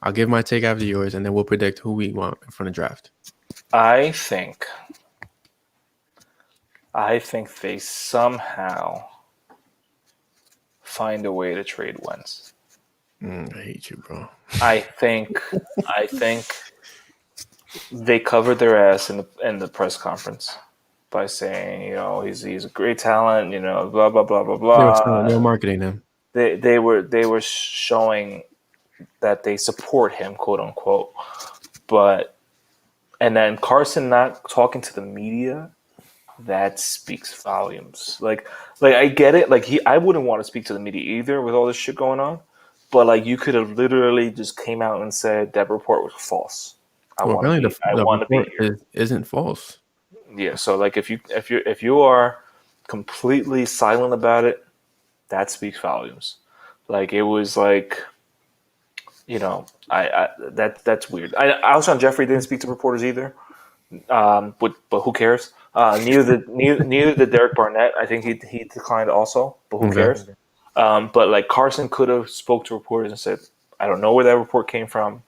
I'll give my take after yours, and then we'll predict who we want from the draft. I think they somehow find a way to trade Wentz. I hate you, bro. I think they covered their ass in the press conference by saying, he's a great talent, blah blah blah blah blah. They were marketing him. They were showing that they support him, quote unquote. And then Carson not talking to the media, that speaks volumes. Like I get it. Like I wouldn't want to speak to the media either with all this shit going on. But like you could have literally just came out and said that report was false. Apparently the report isn't false. Yeah. So like if you are completely silent about it, that speaks volumes. Like it was like, that's weird. Alshon Jeffrey didn't speak to reporters either. But who cares? Neither did Derek Barnett. I think he declined also, but who cares? But like Carson could have spoke to reporters and said, "I don't know where that report came from.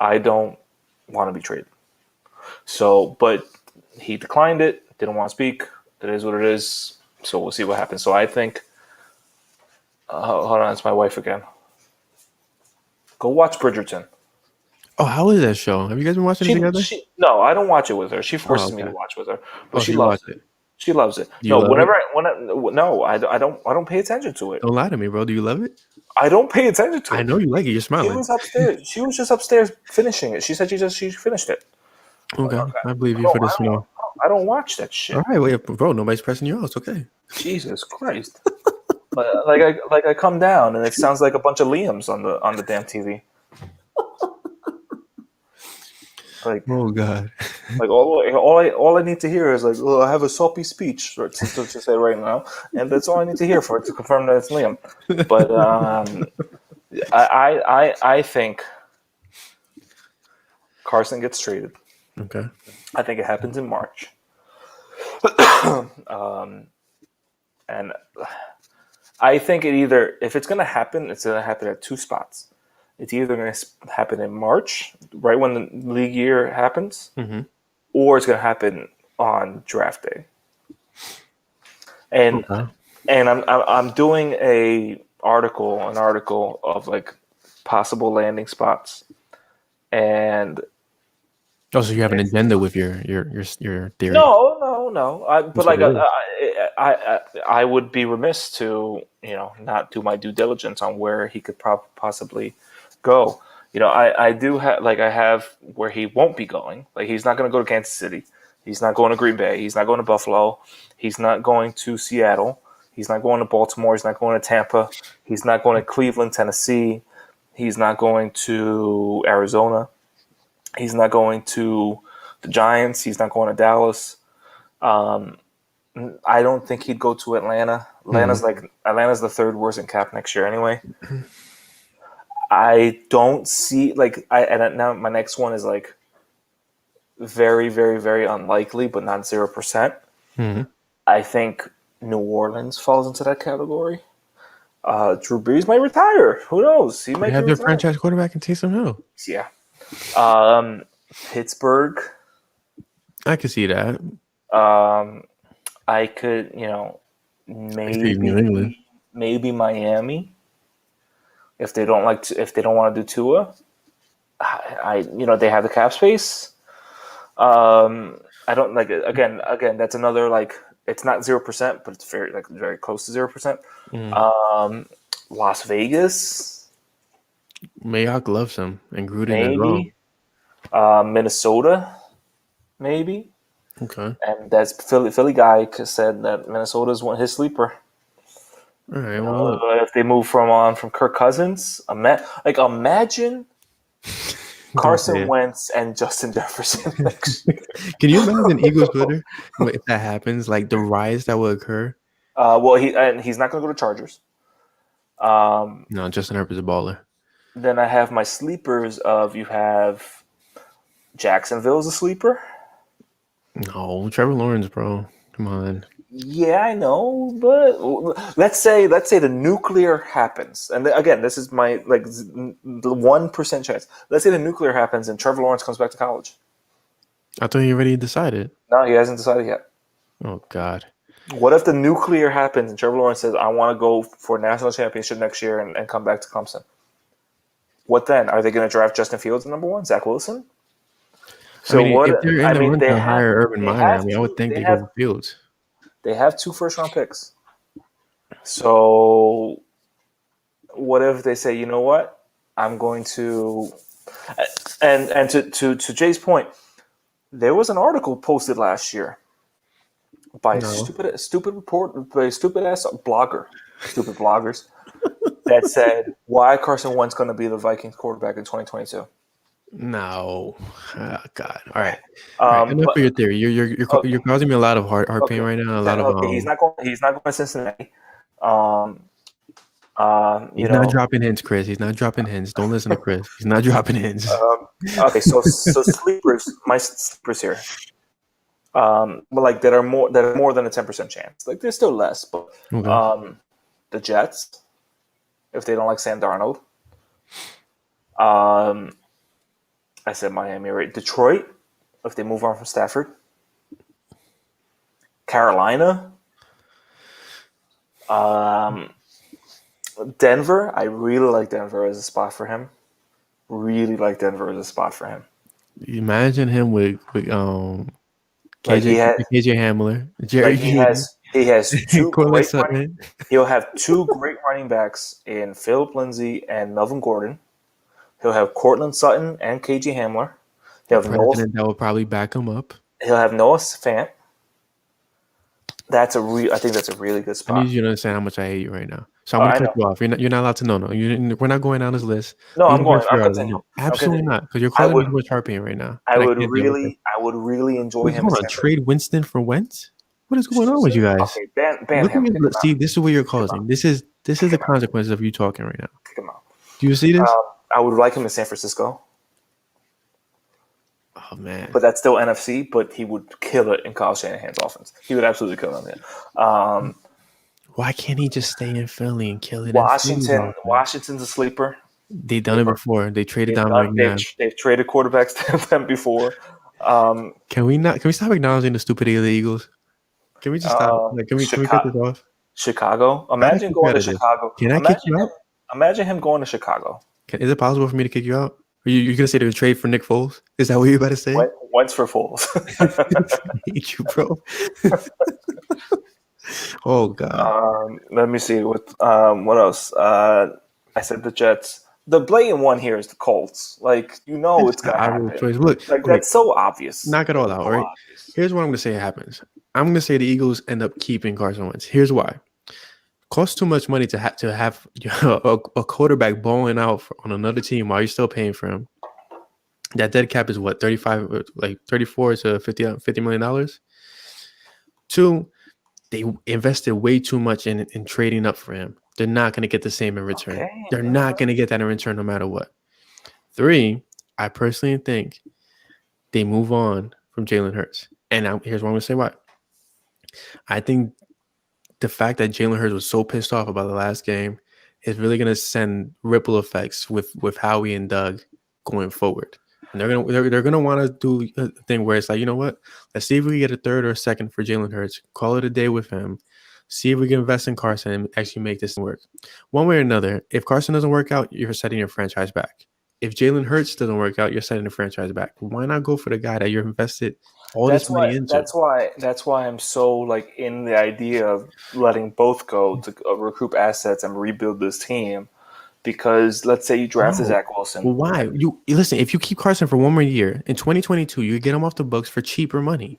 I don't want to be traded." So, but he declined it. Didn't want to speak. It is what it is. So we'll see what happens. So I think. Hold on, it's my wife again. Go watch Bridgerton. Oh, how is that show? Have you guys been watching it together? No, I don't watch it with her. She forces me to watch with her, but she loves it. She loves it. No, I don't pay attention to it. Don't lie to me, bro. Do you love it? I don't pay attention to it. I know you like it. You're smiling. She was upstairs. She was just upstairs finishing it. She said she finished it. Okay, I believe you for this one. I don't watch that shit. All right, wait, bro. Nobody's pressing you out. It's okay. Jesus Christ. Like I come down and it sounds like a bunch of Liams on the damn TV. Like, oh God! Like all I need to hear is like, oh, I have a soppy speech to say right now, and that's all I need to hear for it to confirm that it's Liam. But I think Carson gets traded. Okay. I think it happens in March. And I think if it's going to happen, it's going to happen at two spots. It's either going to happen in March, right when the league year happens, or it's going to happen on draft day. And I'm doing an article of like possible landing spots, and so you have an agenda with your theory? No. I would be remiss to not do my due diligence on where he could possibly go. I do have I have where he won't be going. Like he's not going to go to Kansas City. He's not going to Green Bay. He's not going to Buffalo. He's not going to Seattle. He's not going to Baltimore. He's not going to Tampa. He's not going to Cleveland, Tennessee. He's not going to Arizona. He's not going to the Giants. He's not going to Dallas. I don't think he'd go to Atlanta. Atlanta's the third worst in cap next year anyway. I don't see and now my next one is like very, very, very unlikely, but not 0%. Mm-hmm. I think New Orleans falls into that category. Drew Brees might retire. Who knows? He might have their franchise quarterback in Taysom Hill. Yeah. Pittsburgh. I could see that. I could, maybe New England. Maybe Miami. If they don't want to do Tua, they have the cap space. I don't like it. Again, that's another it's not 0%, but it's very close to 0%. Las Vegas. Mayock loves him, and Gruden as well. Maybe. Minnesota, maybe. Okay. And that's Philly guy said that Minnesota's his sleeper. All right. Well, if they move from Kirk Cousins, imagine Carson Wentz and Justin Jefferson next year. Can you imagine Eagles Twitter if that happens? Like the riots that will occur. Well, he's not going to go to Chargers. No, Justin Herbert's a baller. Then I have my sleepers of you have Jacksonville's a sleeper. No, Trevor Lawrence, bro. Come on. Yeah, I know, but let's say the nuclear happens, and again, this is my the 1% chance. Let's say the nuclear happens and Trevor Lawrence comes back to college. I thought you already decided. No, he hasn't decided yet. Oh God. What if the nuclear happens and Trevor Lawrence says, "I want to go for a national championship next year and come back to Clemson"? What then? Are they going to draft Justin Fields at number 1, Zach Wilson? So if they're in the run to hire Urban Meyer, I would think they go for Fields. They have 2 first-round picks. So what if they say, you know what? I'm going to – and to Jay's point, there was an article posted last year by stupid bloggers that said, why Carson Wentz going to be the Vikings quarterback in 2022? No, oh, God. All right. Enough for your theory. You're causing me a lot of heart pain right now. He's not going to Cincinnati. He's not dropping hints, Chris. He's not dropping hints. Don't listen to Chris. He's not dropping hints. Okay, so sleepers. My sleepers here. But that are more than a 10% chance. They're still less, but okay. The Jets, if they don't like Sam Darnold. I said Miami, right? Detroit, if they move on from Stafford. Carolina. Denver, I really like Denver as a spot for him. Imagine him with KJ Hamler, Jerry. He has 2 great he'll have 2 great running backs in Philip Lindsay and Melvin Gordon. He'll have Cortland Sutton and KJ Hamler. He'll have that will probably back him up. He'll have Noah Fant. I think that's a really good spot. I need you to understand how much I hate you right now. So I'm going to cut you off. You're not allowed to know. We're not going down this list. No, I'm going. I'm continuing. Absolutely not, because you're causing me too much heart pain right now. I would really enjoy him. Hold on, trade Winston for Wentz? What is going on with you guys? Okay, ban him. See, this is what you're causing. This is the consequences of you talking right now. Kick him out. Do you see this? I would like him in San Francisco. Oh man! But that's still NFC. But he would kill it in Kyle Shanahan's offense. He would absolutely kill it. Why can't he just stay in Philly and kill it? Washington's a sleeper. They've done it before. They traded down McNabb. They've traded quarterbacks to them before. Can we stop acknowledging the stupidity of the Eagles? Can we just stop? Can we cut this off? Chicago. Imagine going to Chicago. Can I kick you out? Imagine him going to Chicago. Is it possible for me to kick you out? Are you going to say they would trade for Nick Foles? Is that what you're about to say? Wentz for Foles. I hate you, bro. Oh, God. Let me see. What else? I said the Jets. the blatant one here is the Colts. Like, it's gonna happen. Choice. Look, like that's so obvious. Knock it all out, right? Here's what I'm gonna say happens. I'm gonna say the Eagles end up keeping Carson Wentz. Here's why. Costs too much money to have a quarterback balling out on another team while you're still paying for him. That dead cap is what, 34 to $50 million. Two, they invested way too much in trading up for him. They're not going to get the same in return. Okay. They're not going to get that in return no matter what. Three, I personally think they move on from Jalen Hurts. And here's what I'm going to say why. I think the fact that Jalen Hurts was so pissed off about the last game is really going to send ripple effects with Howie and Doug going forward. And they're gonna want to do a thing where it's like, you know what? Let's see if we can get a third or a second for Jalen Hurts. Call it a day with him. See if we can invest in Carson and actually make this work. One way or another, if Carson doesn't work out, you're setting your franchise back. If Jalen Hurts doesn't work out, you're setting the franchise back. Why not go for the guy that you're invested all this money into? That's why I'm so like in the idea of letting both go to recoup assets and rebuild this team. Because let's say you drafted Zach Wilson. Well, why? You listen, if you keep Carson for one more year, in 2022, you get him off the books for cheaper money.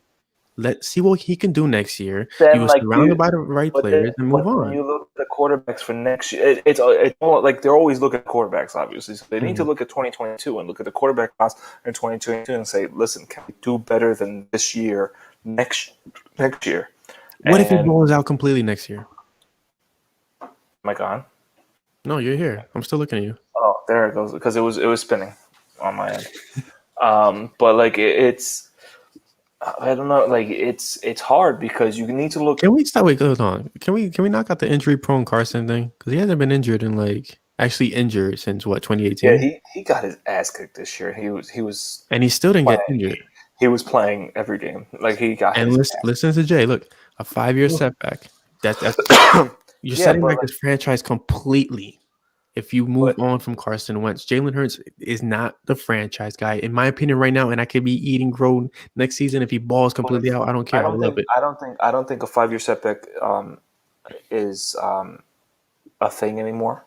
Let's see what he can do next year. Then, he was surrounded by the right players and move on. When you look at the quarterbacks for next year, it's all, like they're always looking at quarterbacks, obviously. So they need to look at 2022 and look at the quarterback class in 2022 and say, listen, can we do better than this year next year? What if he blows out completely next year? Am I gone? No, you're here. I'm still looking at you. Oh, there it goes. Because it was spinning on my end. But like it's, I don't know. Like it's hard because you need to look. Can we stop? Wait, hold on. Can we knock out the injury-prone Carson thing? Because he hasn't been injured actually injured since what, 2018? Yeah, he got his ass kicked this year. He was, and he still didn't get injured. He was playing every game. Like he got. And listen to Jay. Look, a 5-year setback. That's you're setting back this franchise completely. If you move on from Carson Wentz, Jalen Hurts is not the franchise guy, in my opinion, right now. And I could be eating crow next season if he balls completely out. I don't care. I love it. I don't think a 5-year setback is a thing anymore.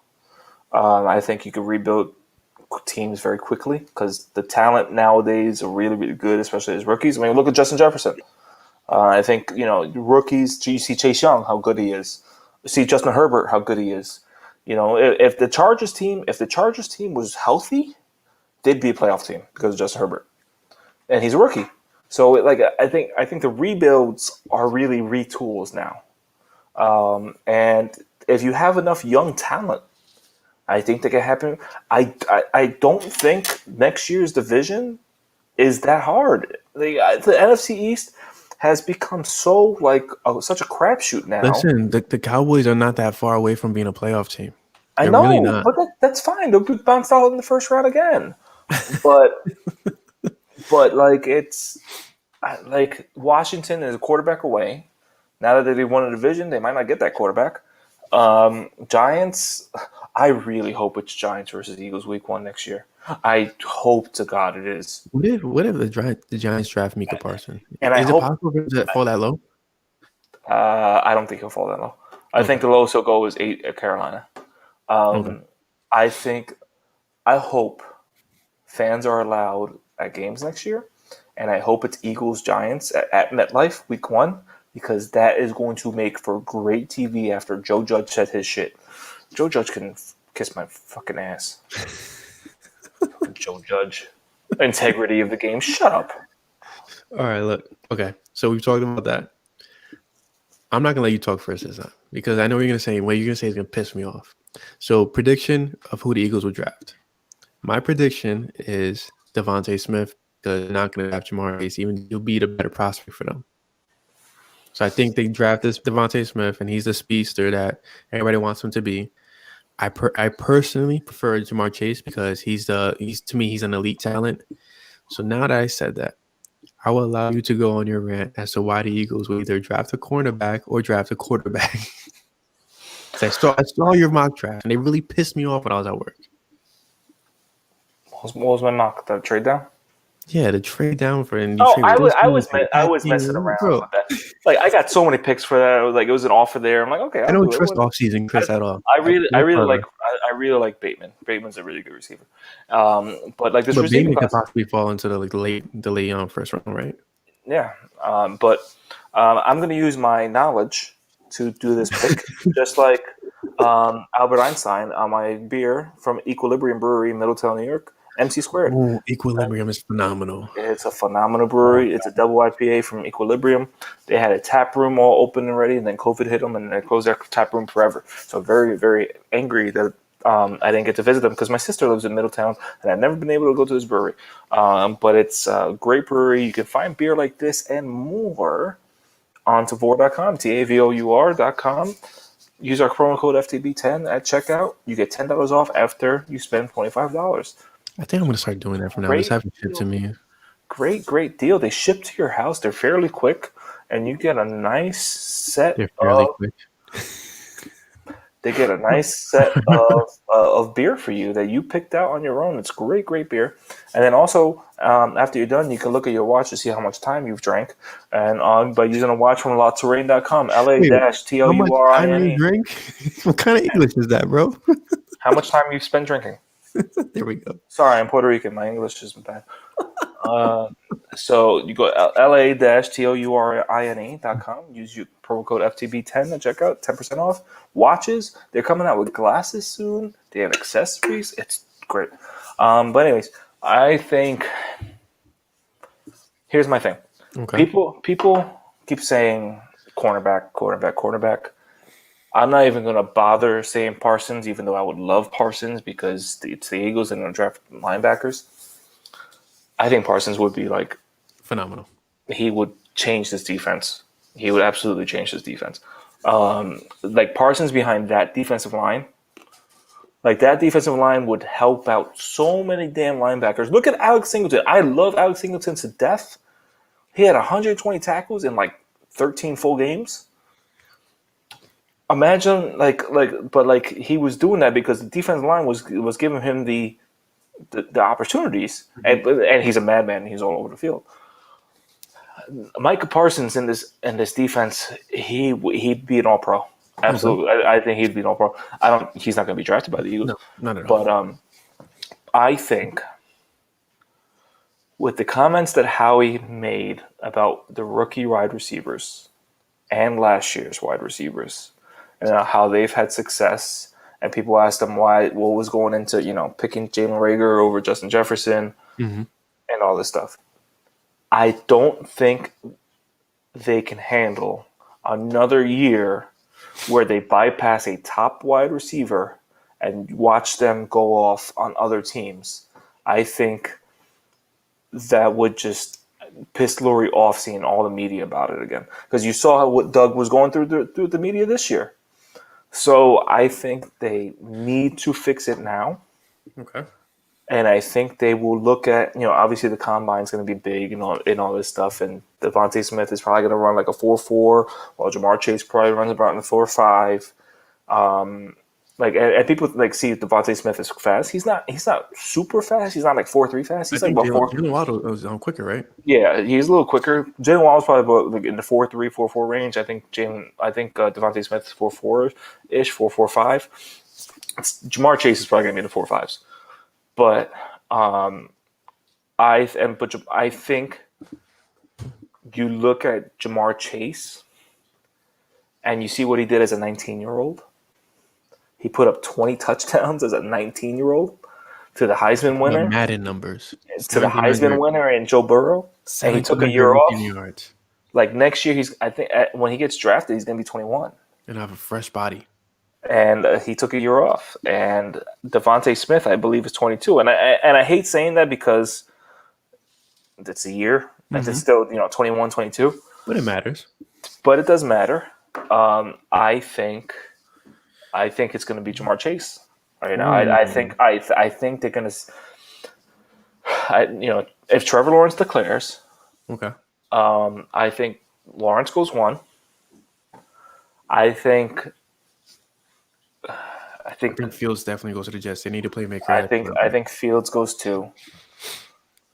I think you could rebuild teams very quickly because the talent nowadays are really, really good, especially as rookies. I mean, look at Justin Jefferson. I think rookies. You see Chase Young, how good he is. You see Justin Herbert, how good he is. If the Chargers team was healthy, they'd be a playoff team because of Justin Herbert, and he's a rookie. So, I think the rebuilds are really retools now, and if you have enough young talent, I think that can happen. I don't think next year's division is that hard. The NFC East has become so such a crapshoot now. Listen, the Cowboys are not that far away from being a playoff team. I know, really not. But that's fine. They'll be bounced out in the first round again. But it's like Washington is a quarterback away. Now that they won a division, they might not get that quarterback. Giants, I really hope it's Giants versus Eagles week 1 next year. I hope to God it is. What if the Giants draft Micah Parsons? And is it possible to fall that low? I don't think he'll fall that low. I think the lowest he'll go is 8 at Carolina. I hope fans are allowed at games next year, and I hope it's Eagles Giants at MetLife week 1 because that is going to make for great TV after Joe Judge said his shit. Joe Judge can kiss my fucking ass. Joe Judge. Integrity of the game. Shut up. All right, look. Okay, so we've talked about that. I'm not going to let you talk first this time because I know what you're going to say. What you're going to say is going to piss me off. So, prediction of who the Eagles will draft. My prediction is Devontae Smith because they're not going to draft Jamar Chase, even he'll be the better prospect for them. So, I think they draft this Devontae Smith, and he's the speedster that everybody wants him to be. I personally prefer Jamar Chase because he's an elite talent. So now that I said that, I will allow you to go on your rant as to why the Eagles will either draft a cornerback or draft a quarterback. I saw your mock draft, and they really pissed me off when I was at work. What was my mock? The trade down? Yeah, the trade down for. I was messing around with that. Like I got so many picks for that. It was an offer there. I'm like, okay, I don't trust offseason Chris at all. I really like I really like Bateman. Bateman's a really good receiver. But like this But receiving Bateman could class, possibly fall into the late first round, right? yeah. But I'm going to use my knowledge to do this pick, just like Albert Einstein on my beer from Equilibrium Brewery in Middletown, New York, MC Squared. Ooh, Equilibrium is phenomenal. It's a phenomenal brewery. It's a double IPA from Equilibrium. They had a tap room all open and ready, and then COVID hit them, and they closed their tap room forever. So very, very angry that I didn't get to visit them because my sister lives in Middletown, and I've never been able to go to this brewery. But it's a great brewery. You can find beer like this and more on Tavour.com, TAVOUR.com. Use our promo code FTB10 at checkout. You get $10 off after you spend $25. I think I'm going to start doing that from now. Great Just have it shipped to me. Great deal. They ship to your house. They're fairly quick, and you get a nice set They're fairly of quick. they get a nice set of beer for you that you picked out on your own. It's great beer. And then also, after you're done, you can look at your watch to see how much time you've drank, and by using a watch from LaTouraine.com, How much time you LA-TOURINE. drink? What kind of English is that, bro? How much time you've spent drinking? There we go. Sorry, I'm Puerto Rican. My English isn't bad. So you go LA-TOURINE.com. Use your promo code FTB10 to check out 10% off. Watches, they're coming out with glasses soon. They have accessories. It's great. But anyways, I think here's my thing. Okay. People keep saying cornerback. I'm not even going to bother saying Parsons, even though I would love Parsons because it's the Eagles and they're going to draft linebackers. I think Parsons would be like Phenomenal. he would change this defense. He would absolutely change this defense. Like Parsons behind that defensive line, like that defensive line would help out so many damn linebackers. Look at Alex Singleton. I love Alex Singleton to death. He had 120 tackles in like 13 full games. Imagine but he was doing that because the defensive line was giving him the opportunities, and he's a madman. He's all over the field. Micah Parsons in this defense, he'd be an All Pro. Absolutely, I think he'd be an All Pro. He's not going to be drafted by the Eagles. No, not at all. But I think with the comments that Howie made about the rookie wide receivers and last year's wide receivers, and how they've had success. And people asked them what was going into, picking Jalen Reagor over Justin Jefferson and all this stuff. I don't think they can handle another year where they bypass a top wide receiver and watch them go off on other teams. I think that would just piss Lurie off seeing all the media about it again. Because you saw what Doug was going through the media this year. So I think they need to fix it now. Okay. And I think they will look at, obviously the combine's going to be big and all this stuff. And Devontae Smith is probably going to run like a 4.4, while Jamar Chase probably runs about in the 4.5. And people see Devontae Smith is fast. He's not super fast. He's not like 4.3 fast. He's like about 4. Jalen Waddle was quicker, right? Yeah, he's a little quicker. Jalen Waddle's probably about in the 4.3, 4.4 range. I think Devontae Smith is 4.4 ish, 4.45. Jamar Chase is probably going to be in the 4.5s. But I think you look at Jamar Chase and you see what he did as a 19-year-old. He put up 20 touchdowns as a 19-year-old to the Heisman winner. The Madden numbers. To the Heisman winner and Joe Burrow. And he took a year off. Yards. Like next year, when he gets drafted, he's going to be 21. And have a fresh body. And he took a year off. And Devontae Smith, I believe, is 22. And I hate saying that because it's a year. And it's still 21, 22. But it matters. But it does matter. I think it's going to be Jamar Chase. Right now, I think they're going to. If Trevor Lawrence declares, okay. I think Lawrence goes 1. I think Fields definitely goes to the Jets. They need a playmaker. I think Fields goes 2.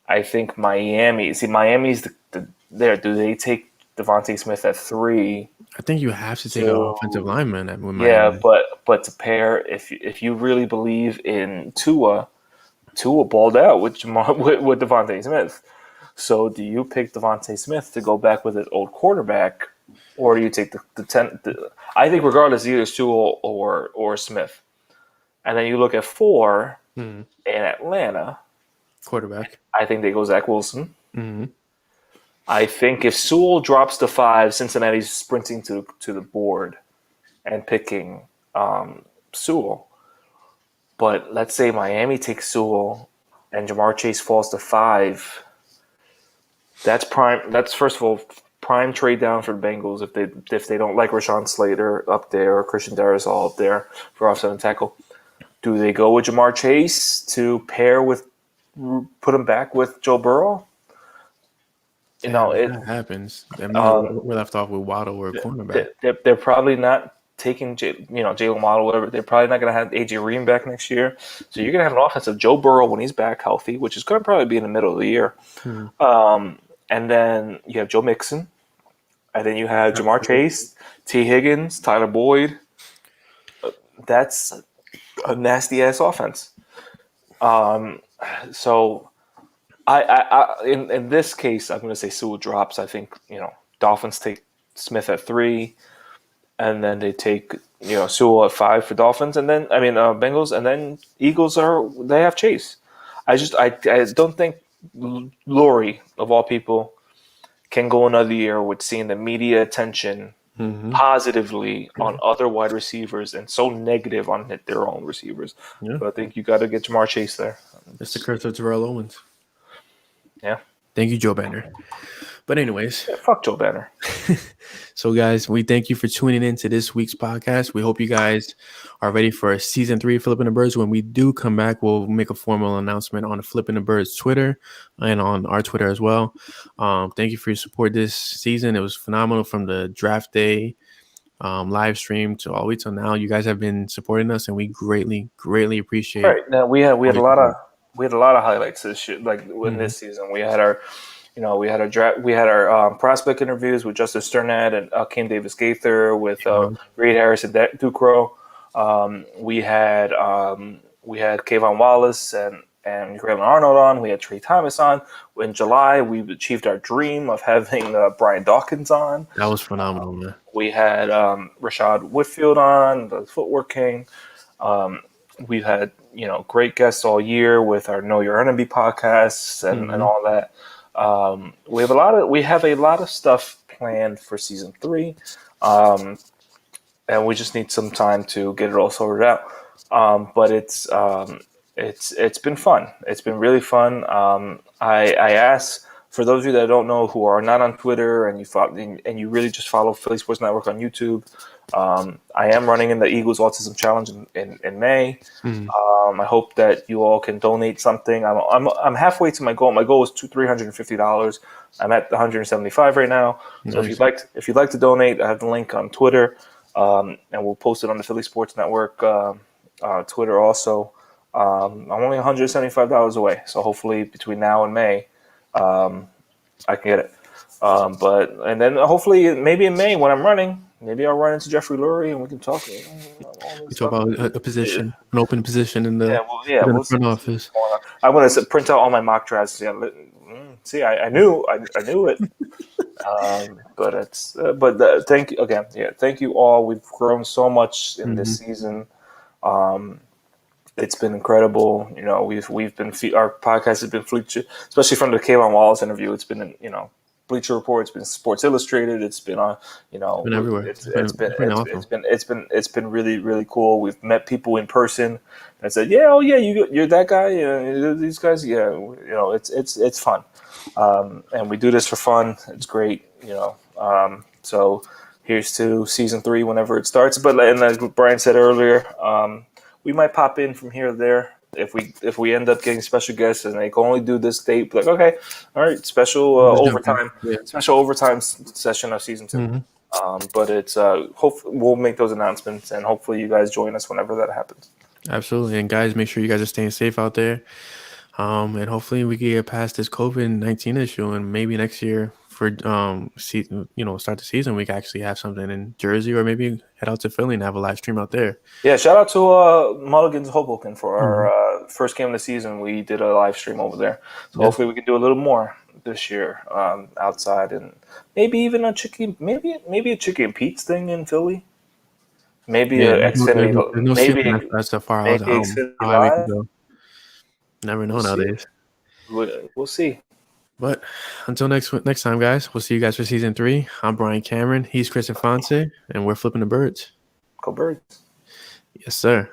I think Miami. See, Miami's there. Do they take Devontae Smith at 3? I think you have to take an offensive lineman at Miami. Yeah, But to pair, if you really believe in Tua balled out with with Devontae Smith. So do you pick Devontae Smith to go back with his old quarterback, or do you take the 10? I think regardless, either Sewell or Smith. And then you look at 4 in Atlanta. Quarterback. I think they go Zach Wilson. Mm-hmm. I think if Sewell drops to 5, Cincinnati's sprinting to the board and picking Sewell. But let's say Miami takes Sewell and Jamar Chase falls to 5. That's prime. That's first of all prime trade down for the Bengals if they don't like Rashawn Slater up there or Christian Darrisaw up there for offset and tackle. Do they go with Jamar Chase to put him back with Joe Burrow? You know, it happens. I mean, we're left off with Waddle or a cornerback. They're probably not taking Jalen Waddle, whatever. They're probably not going to have AJ Green back next year. So you're going to have an offense of Joe Burrow when he's back healthy, which is going to probably be in the middle of the year. And then you have Joe Mixon. And then you have Jamar Chase, T. Higgins, Tyler Boyd. That's a nasty-ass offense. So I in this case, I'm going to say Sewell drops. I think, Dolphins take Smith at 3. And then they take, Sewell at 5 for Dolphins, and then Bengals, and then Eagles they have Chase. I don't think Lurie, of all people, can go another year with seeing the media attention positively on other wide receivers and so negative on their own receivers. Yeah. So I think you got to get Jamar Chase there. It's the curse of Terrell Owens. Yeah. Thank you, Joe Banner. But anyways. Yeah, fuck Joe Banner. So, guys, we thank you for tuning in to this week's podcast. We hope you guys are ready for season 3 of Flippin the Birds. When we do come back, we'll make a formal announcement on the Flippin the Birds Twitter and on our Twitter as well. Thank you for your support this season. It was phenomenal from the draft day live stream to all the way till now. You guys have been supporting us, and we greatly, greatly appreciate it. Right. Now, we had a lot of highlights this year, like in this season. We had our we had our prospect interviews with Justice Sternad and Akeem Davis Gaither, with Reed Harris and Ducro. We had Kayvon Wallace and Graylin Arnold on. We had Trey Thomas on. In July, we achieved our dream of having Brian Dawkins on. That was phenomenal, man. We had Rashad Whitfield on, the Footwork King. We've had great guests all year with our Know Your Enemy podcasts and all that. We have a lot of stuff planned for season 3, and we just need some time to get it all sorted out. But it's been fun. It's been really fun. I ask, for those of you that don't know, who are not on Twitter and you really just follow Philly Sports Network on YouTube, I am running in the Eagles Autism Challenge in May. I hope that you all can donate something. I'm halfway to my goal. My goal is $350. I'm at $175 right now. So Nice. if you'd like to donate, I have the link on Twitter, and we'll post it on the Philly Sports Network Twitter also. I'm only $175 away, so hopefully between now and May, I can get it. And then hopefully maybe in May when I'm running, maybe I'll run into Jeffrey Lurie and we can talk. We talk about a position, an open position in the front office. I want to print out all my mock drafts. Yeah, see, I knew it. Thank you again. Yeah, thank you all. We've grown so much in this season. It's been incredible. We've been our podcast has been featured, especially from the Kayvon Wallace interview. It's been Bleacher Report. It's been Sports Illustrated. It's been on been everywhere. It's been really, really cool. We've met people in person and said, you're that guy. These guys, it's fun. And we do this for fun. It's great. So here's to season 3 whenever it starts. But and as Brian said earlier, we might pop in from here or there. If we end up getting special guests and they can only do this date, like, okay, all right, special overtime session of season 2. But it's hopefully we'll make those announcements, and hopefully you guys join us whenever that happens. Absolutely, and guys, make sure you guys are staying safe out there, and hopefully we can get past this COVID-19 issue, and maybe next year for start the season, we could actually have something in Jersey, or maybe head out to Philly and have a live stream out there. Yeah, shout out to Mulligan's Hoboken for our first game of the season. We did a live stream over there, so hopefully we can do a little more this year outside, and maybe even a chicken and Pete's thing in Philly. Maybe a Xfinity. No maybe that's so far. maybe Xfinity Live. Never know We'll see. nowadays. We'll see. But until next time, guys, we'll see you guys for season 3. I'm Brian Cameron. He's Chris Afonso, and we're Flipping the Birds. Go Birds. Yes, sir.